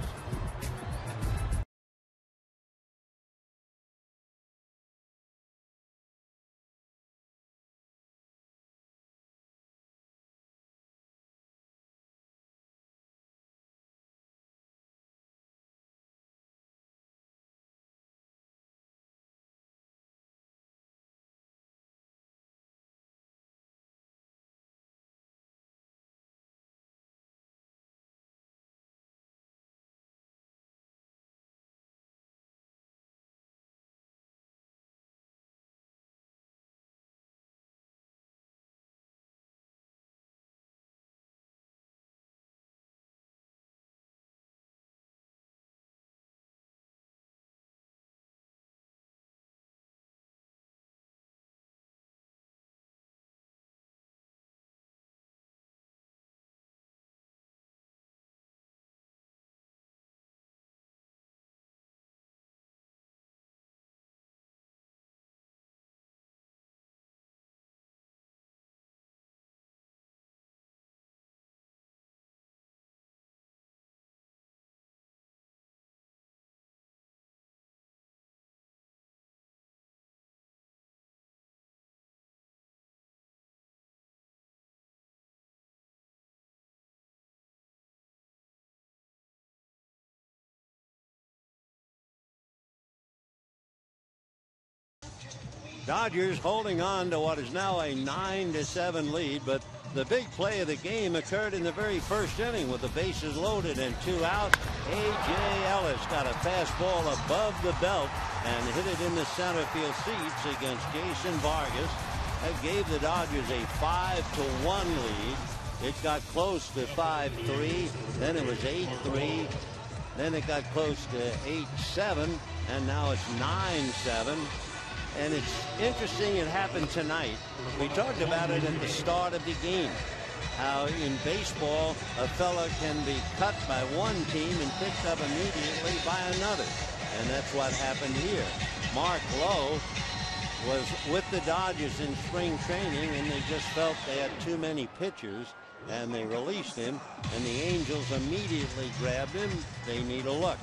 Dodgers holding on to what is now a 9-7 lead, but the big play of the game occurred in the very first inning with the bases loaded and 2 out. A.J. Ellis got a fastball above the belt and hit it in the center field seats against Jason Vargas. That gave the Dodgers a 5-1 lead. It got close to 5-3, then it was 8-3, then it got close to 8-7, and now it's 9-7. And it's interesting it happened tonight. We talked about it at the start of the game, how in baseball a fella can be cut by one team and picked up immediately by another. And that's what happened here. Mark Lowe was with the Dodgers in spring training, and they just felt they had too many pitchers, and they released him, and the Angels immediately grabbed him. They need a look.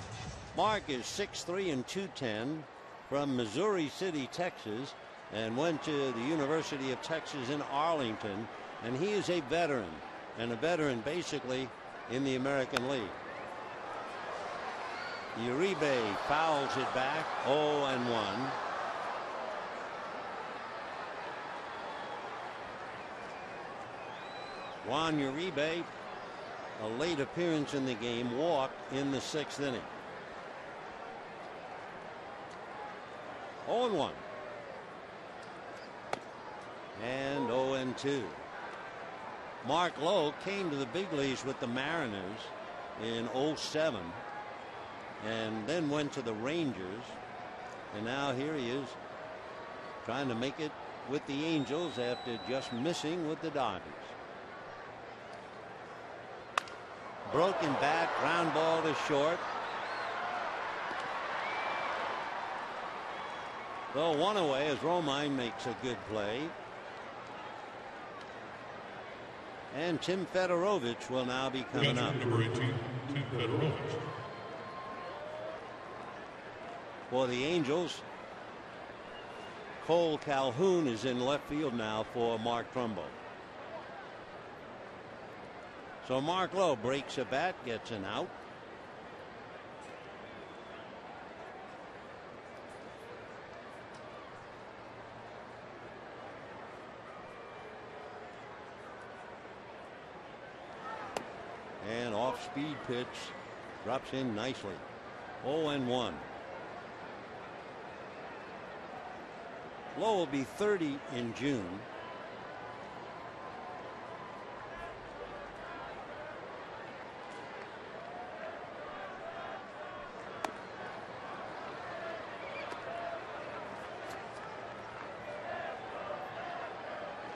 Mark is 6'3" and 210 from Missouri City, Texas, and went to the University of Texas in Arlington, and he is a veteran, and a veteran basically in the American League. Uribe fouls it back, 0-1. Juan Uribe, a late appearance in the game, walked in the 6th inning. 0-1. And 0-2. Mark Lowe came to the big leagues with the Mariners in 07 and then went to the Rangers, and now here he is trying to make it with the Angels after just missing with the Dodgers. Broken bat, ground ball to short. Though one away as Romine makes a good play. And Tim Fedorovich will now be coming up. Number 18, Tim Fedorovich. For the Angels, Cole Calhoun is in left field now for Mark Trumbo. So Mark Lowe breaks a bat, gets an out. And off-speed pitch drops in nicely. 0-1. Lowe will be 30 in June.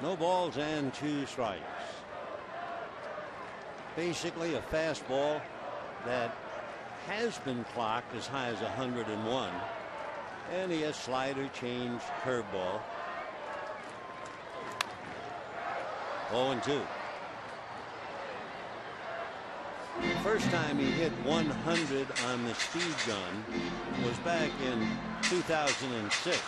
No balls and 2 strikes. Basically a fastball that has been clocked as high as 101. And he has slider, change, curveball. 0-2. First time he hit 100 on the speed gun was back in 2006.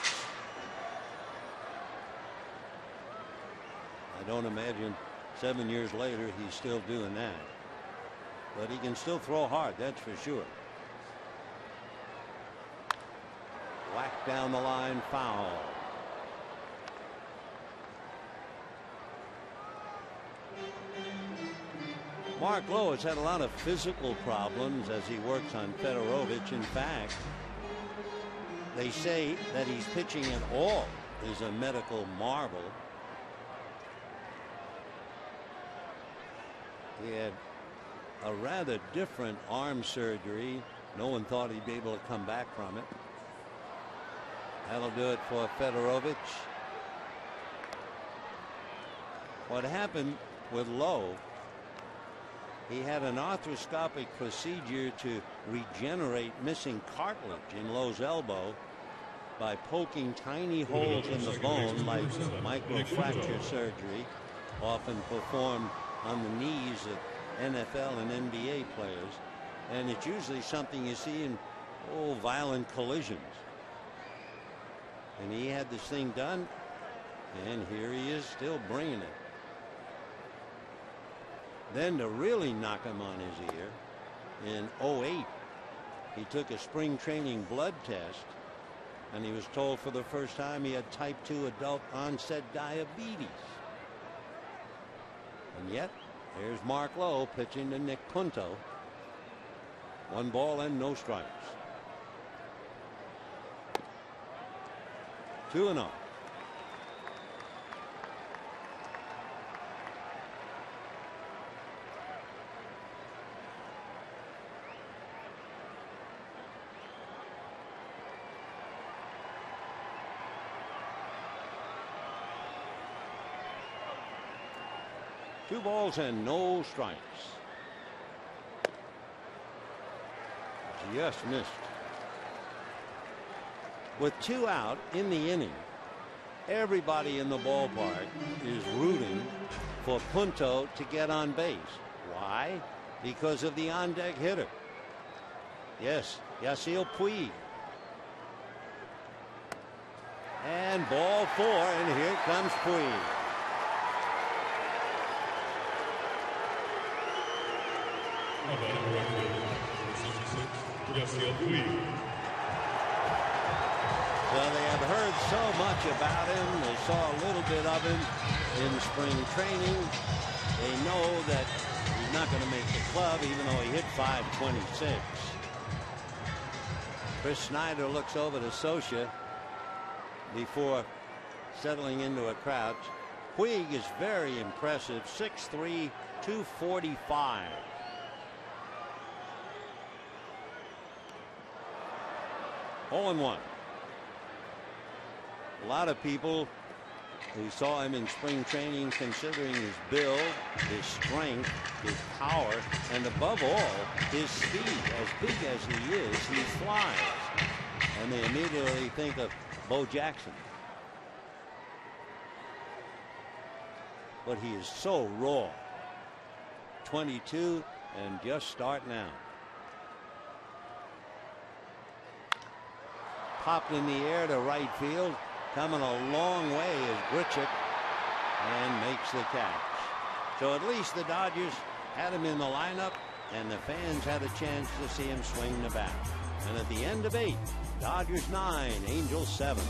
I don't imagine 7 years later he's still doing that. But he can still throw hard, that's for sure. Whack down the line, foul. Mark Lowe has had a lot of physical problems as he works on Fedorovich. In fact, they say that he's pitching at all is a medical marvel. He had a rather different arm surgery. No one thought he'd be able to come back from it. That'll do it for Fedorovich. What happened with Lowe, he had an arthroscopic procedure to regenerate missing cartilage in Lowe's elbow by poking tiny holes in the bone, like microfracture surgery, often performed on the knees of NFL and NBA players. And it's usually something you see in violent collisions. And he had this thing done, and here he is still bringing it. Then to really knock him on his ear, in 08, he took a spring training blood test, and he was told for the first time he had type 2 adult onset diabetes. And yet, there's Mark Lowe pitching to Nick Punto. 1 ball and no strikes. 2-0. Two balls and no strikes. Just missed. With 2 out in the inning, Everybody in the ballpark is rooting for Punto to get on base. Why? Because of the on-deck hitter. Yes, Yasiel Puig. And ball 4, and here comes Puig. Batting right field, number 66, Yasiel Puig. Well, they have heard so much about him. They saw a little bit of him in spring training. They know that he's not going to make the club, even though he hit .526. Chris Snyder looks over to Socia before settling into a crouch. Puig is very impressive, 6'3", 245. Oh and 1. A lot of people who saw him in spring training, considering his build, his strength, his power, and above all, his speed. As big as he is, he flies. And they immediately think of Bo Jackson. But he is so raw. 22 and just starting out. Popped in the air to right field. Coming a long way is Grichuk and makes the catch. So at least the Dodgers had him in the lineup, and the fans had a chance to see him swing the bat. And at the end of 8, Dodgers 9, Angels 7.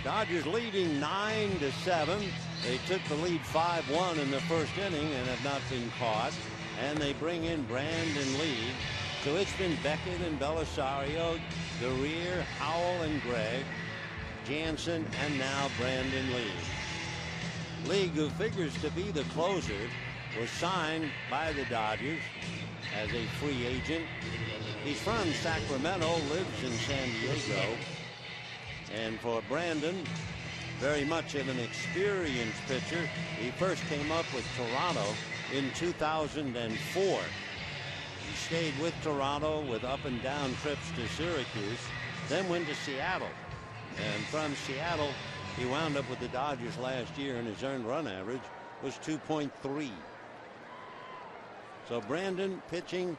Dodgers leading 9-7. They took the lead 5-1 in the first inning and have not been caught. And they bring in Brandon Lee. So it's been Beckett and Belisario, Guerrier, Howell and Gregg, Jansen, and now Brandon Lee. Lee, who figures to be the closer, was signed by the Dodgers as a free agent. He's from Sacramento, lives in San Diego. And for Brandon, very much of an experienced pitcher. He first came up with Toronto in 2004. He stayed with Toronto with up and down trips to Syracuse, then went to Seattle. And from Seattle, he wound up with the Dodgers last year, and his earned run average was 2.3. So Brandon pitching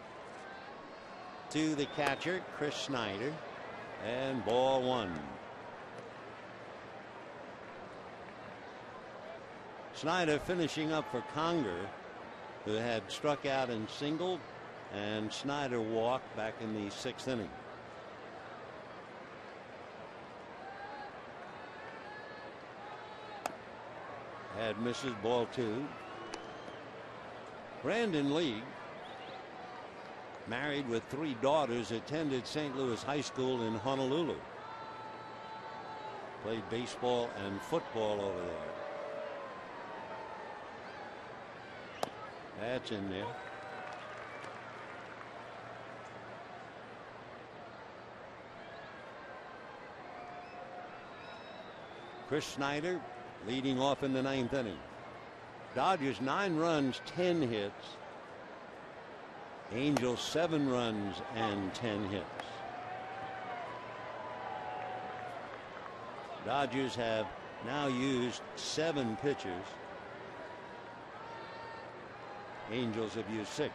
to the catcher, Chris Snyder, and ball 1. Snyder finishing up for Conger, who had struck out and singled, and Snyder walked back in the 6th inning. Had misses, ball 2. Brandon Lee, married with 3 daughters, attended St. Louis High School in Honolulu. Played baseball and football over there. That's in there. Chris Snyder leading off in the 9th inning. Dodgers 9 runs, 10 hits. Angels 7 runs and 10 hits. Dodgers have now used 7 pitchers. Angels have used 6.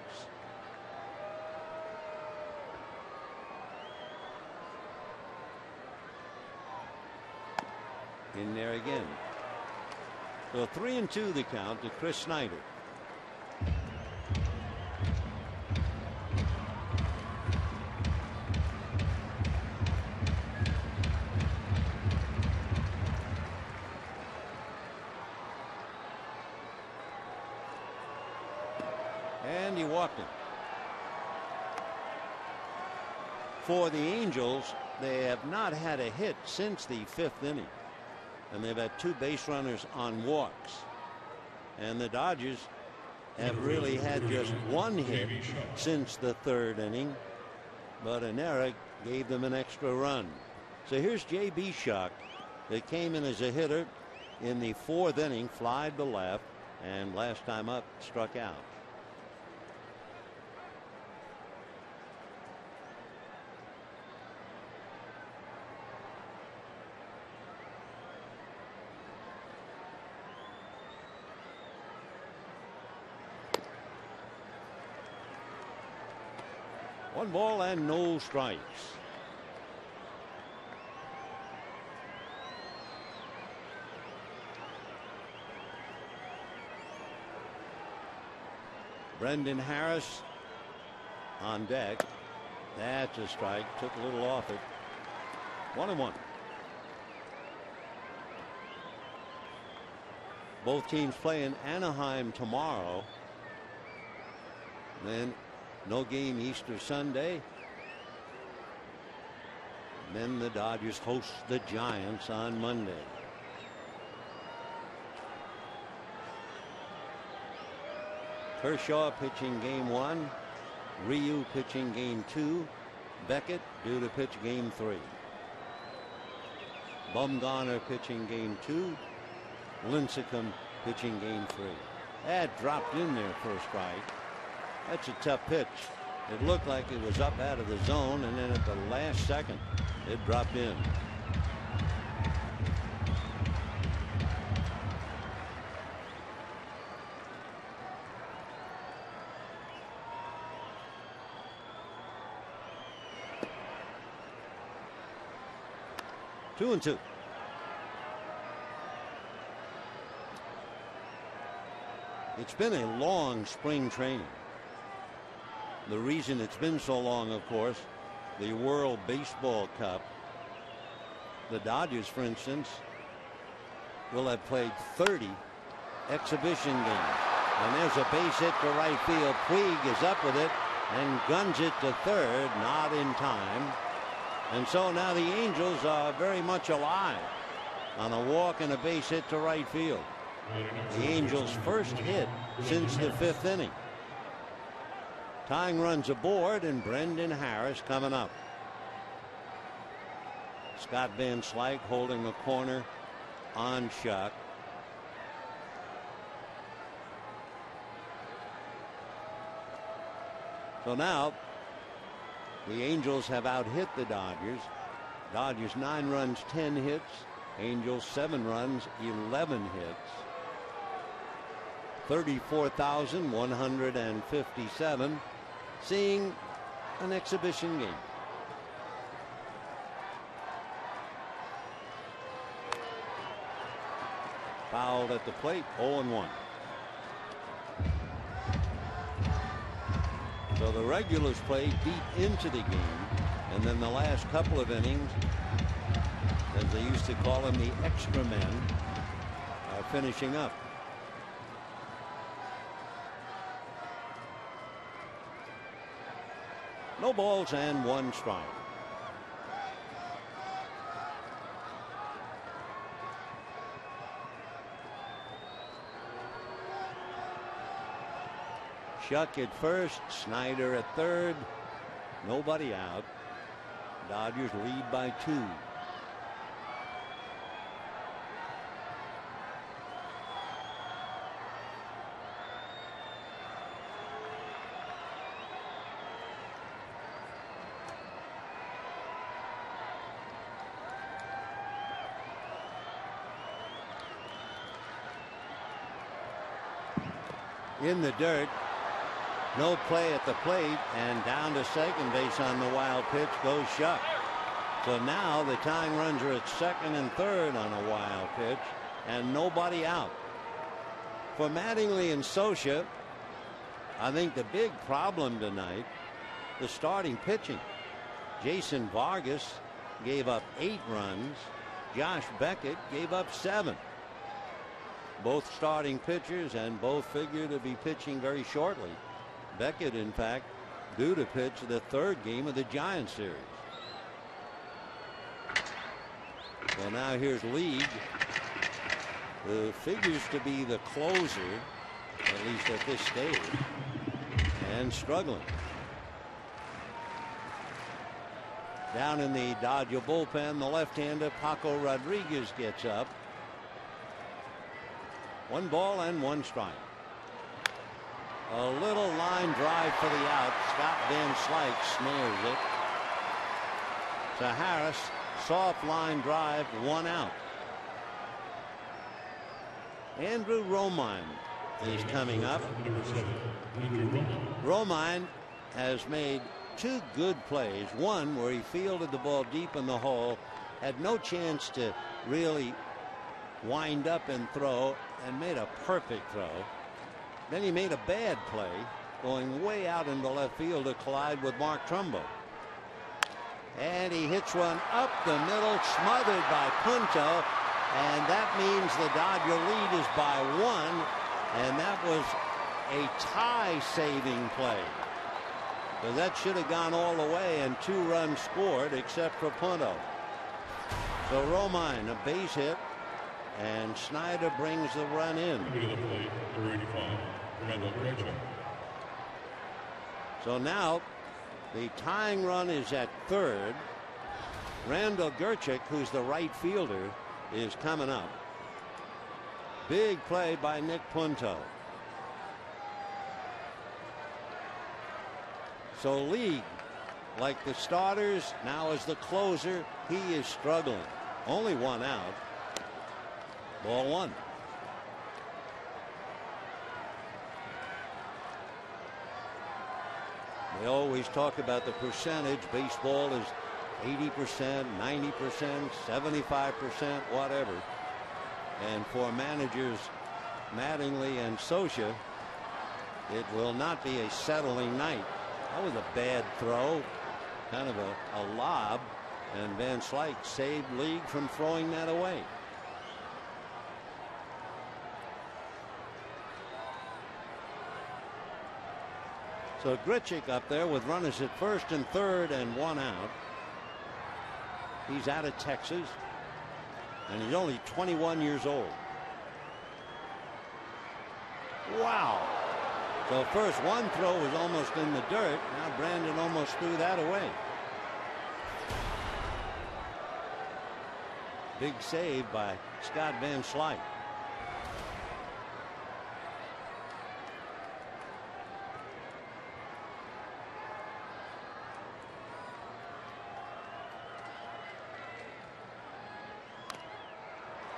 In there again. So 3-2 the count to Chris Snyder. And he walked him. For the Angels, they have not had a hit since the 5th inning. And they've had 2 base runners on walks. And the Dodgers have really had just 1 hit since the 3rd inning. But an error gave them an extra run. So here's J.B. Shuck that came in as a hitter in the 4th inning, flied to left, and last time up struck out. One ball and no strikes. Brendan Harris on deck. That's a strike. Took a little off it. 1-1. Both teams play in Anaheim tomorrow. Then no game Easter Sunday. Then the Dodgers host the Giants on Monday. Kershaw pitching game 1. Ryu pitching game 2. Beckett due to pitch game 3. Bumgarner pitching game 2. Lincecum pitching game 3. That dropped in there for a strike. That's a tough pitch. It looked like it was up out of the zone, and then at the last second it dropped in. Two and two. It's been a long spring training. The reason it's been so long, of course, the World Baseball Cup. The Dodgers, for instance, will have played 30 exhibition games. And there's a base hit to right field. Puig is up with it and guns it to third, not in time. And so now the Angels are very much alive on a walk and a base hit to right field. The Angels' first hit since the 5th inning. Tying runs aboard, and Brendan Harris coming up. Scott Van Slyke holding a corner on Shuck. So now the Angels have out-hit the Dodgers. Dodgers 9 runs, 10 hits. Angels 7 runs, 11 hits. 34,157. Seeing an exhibition game. Fouled at the plate, 0-1. So the regulars play deep into the game, and then the last couple of innings, as they used to call them, the extra men, are finishing up. No balls and 1 strike. Shuck at first, Snyder at third. Nobody out. Dodgers lead by 2. in the dirt. No play at the plate, and down to second base on the wild pitch goes Shuck. So now the tying runs are at second and third on a wild pitch, and nobody out. For Mattingly and Socia, I think the big problem tonight, the starting pitching. Jason Vargas gave up 8 runs. Josh Beckett gave up 7. Both starting pitchers, and both figure to be pitching very shortly. Beckett, in fact, due to pitch the 3rd game of the Giants series. Well, now here's League, who figures to be the closer, at least at this stage, and struggling. Down in the Dodger bullpen, the left-hander Paco Rodriguez gets up. 1 ball and 1 strike. A little line drive for the out. Scott Van Slyke snares it. To Harris, soft line drive, 1 out. Andrew Romine is coming up. Romine has made 2 good plays. One where he fielded the ball deep in the hole, had no chance to really wind up and throw, and made a perfect throw. Then he made a bad play going way out into left field to collide with Mark Trumbo. And he hits one up the middle, smothered by Punto, and that means the Dodger lead is by 1, and that was a tie-saving play. So that should have gone all the way, and 2 runs scored except for Punto. So Romine, a base hit, and Snyder brings the run in. So now the tying run is at 3rd. Randall Gerchik, who's the right fielder, is coming up. Big play by Nick Punto. So League, like the starters, now as the closer, he is struggling. Only 1 out. Ball 1. We always talk about the percentage. Baseball is 80%, 90%, 75%, whatever. And for managers Mattingly and Socia, it will not be a settling night. That was a bad throw, kind of a lob, and Van Slyke saved League from throwing that away. So Grichuk up there with runners at 1st and 3rd and 1 out. He's out of Texas, and he's only 21 years old. Wow. So first one throw was almost in the dirt. Now Brandon almost threw that away. Big save by Scott Van Slyke.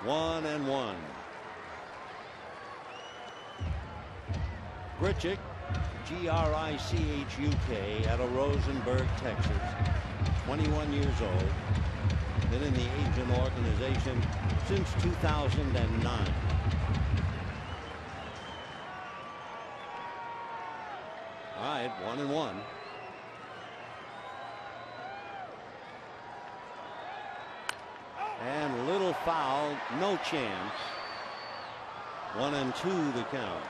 One and 1. Grichuk, Grichuk, out of Rosenberg, Texas. 21 years old. Been in the agent organization since 2009. All right, 1 and 1. And little foul, no chance. 1 and 2 the count.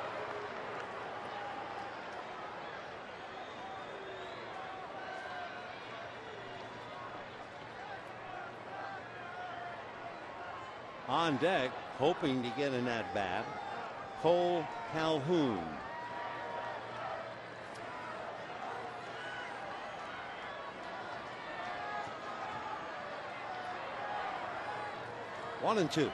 On deck, hoping to get an at bat, Cole Calhoun. One and 2.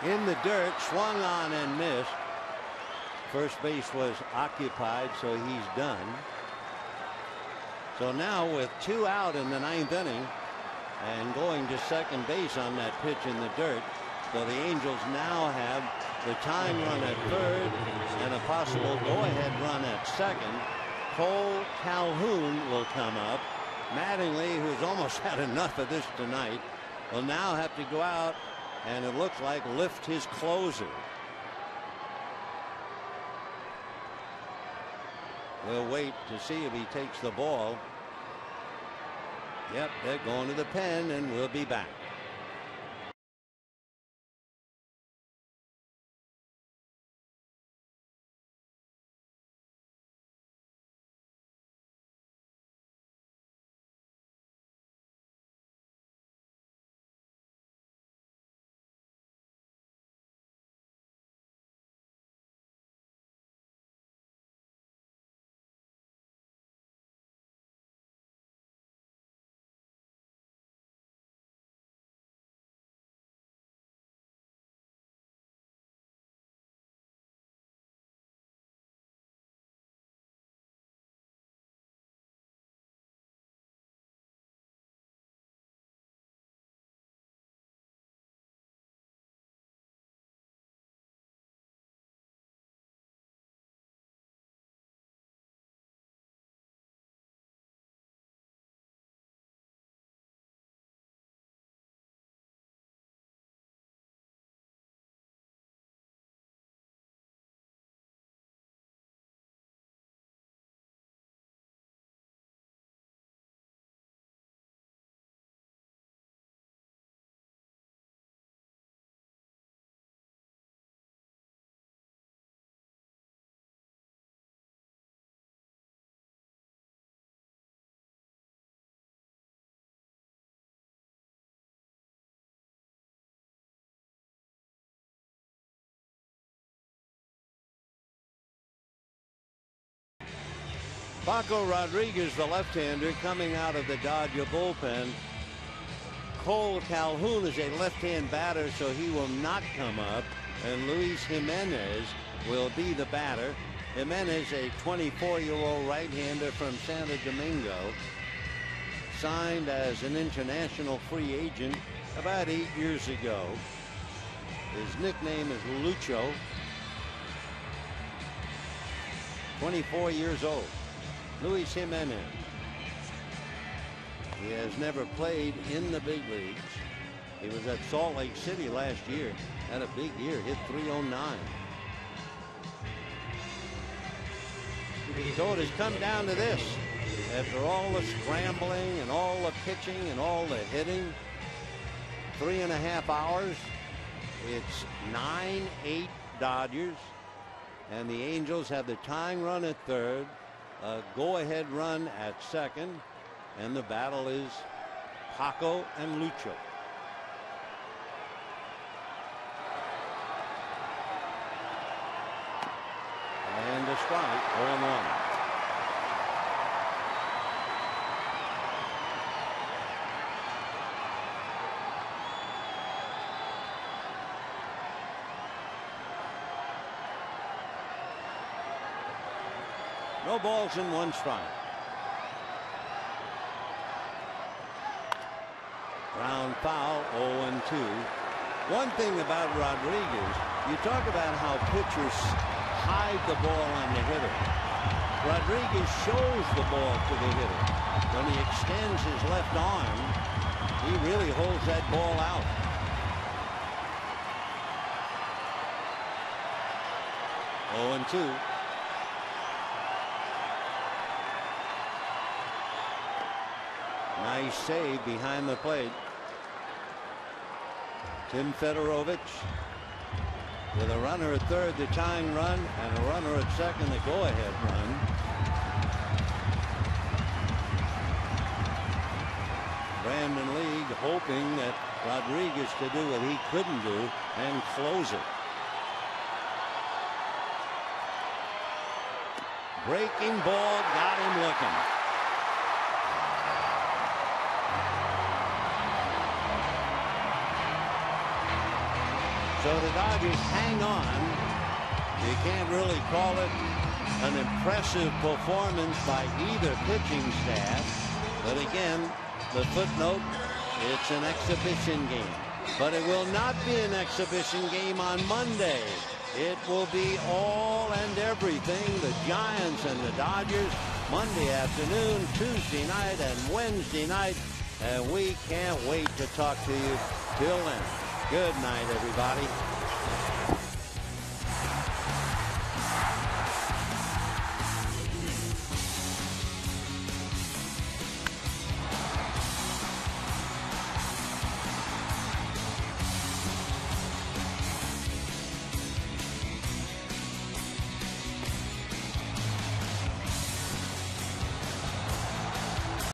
in the dirt, swung on and missed. First base was occupied, so he's done. So now with 2 out in the 9th inning and going to second base on that pitch in the dirt, so the Angels now have the tying run at third and a possible go-ahead run at second. Cole Calhoun will come up. Mattingly, who's almost had enough of this tonight, will now have to go out and it looks like lift his closer. We'll wait to see if he takes the ball. Yep, they're going to the pen, and we'll be back. Paco Rodriguez, the left-hander, coming out of the Dodger bullpen. Cole Calhoun is a left-hand batter, so he will not come up. And Luis Jimenez will be the batter. Jimenez, a 24-year-old right-hander from Santo Domingo, signed as an international free agent about 8 years ago. His nickname is Lucho. 24 years old. Luis Jimenez. He has never played in the big leagues. He was at Salt Lake City last year. Had a big year. Hit .309. So it has come down to this. After all the scrambling and all the pitching and all the hitting, 3.5 hours. It's 9-8 Dodgers. And the Angels have the tying run at third. A go-ahead run at second, and the battle is Paco and Lucho. And a strike, 0-1. No balls and 1 strike. Ground foul, 0-2. One thing about Rodriguez, you talk about how pitchers hide the ball on the hitter. Rodriguez shows the ball to the hitter. When he extends his left arm, he really holds that ball out. Oh, 0-2. Nice save behind the plate. Tim Fedorovich with a runner at third, the tying run, and a runner at second, the go-ahead run. Brandon League hoping that Rodriguez to do what he couldn't do and close it. Breaking ball got him looking. So the Dodgers hang on. You can't really call it an impressive performance by either pitching staff. But again, the footnote, it's an exhibition game. But it will not be an exhibition game on Monday. It will be all and everything. The Giants and the Dodgers, Monday afternoon, Tuesday night, and Wednesday night. And we can't wait to talk to you. Till then, good night, everybody.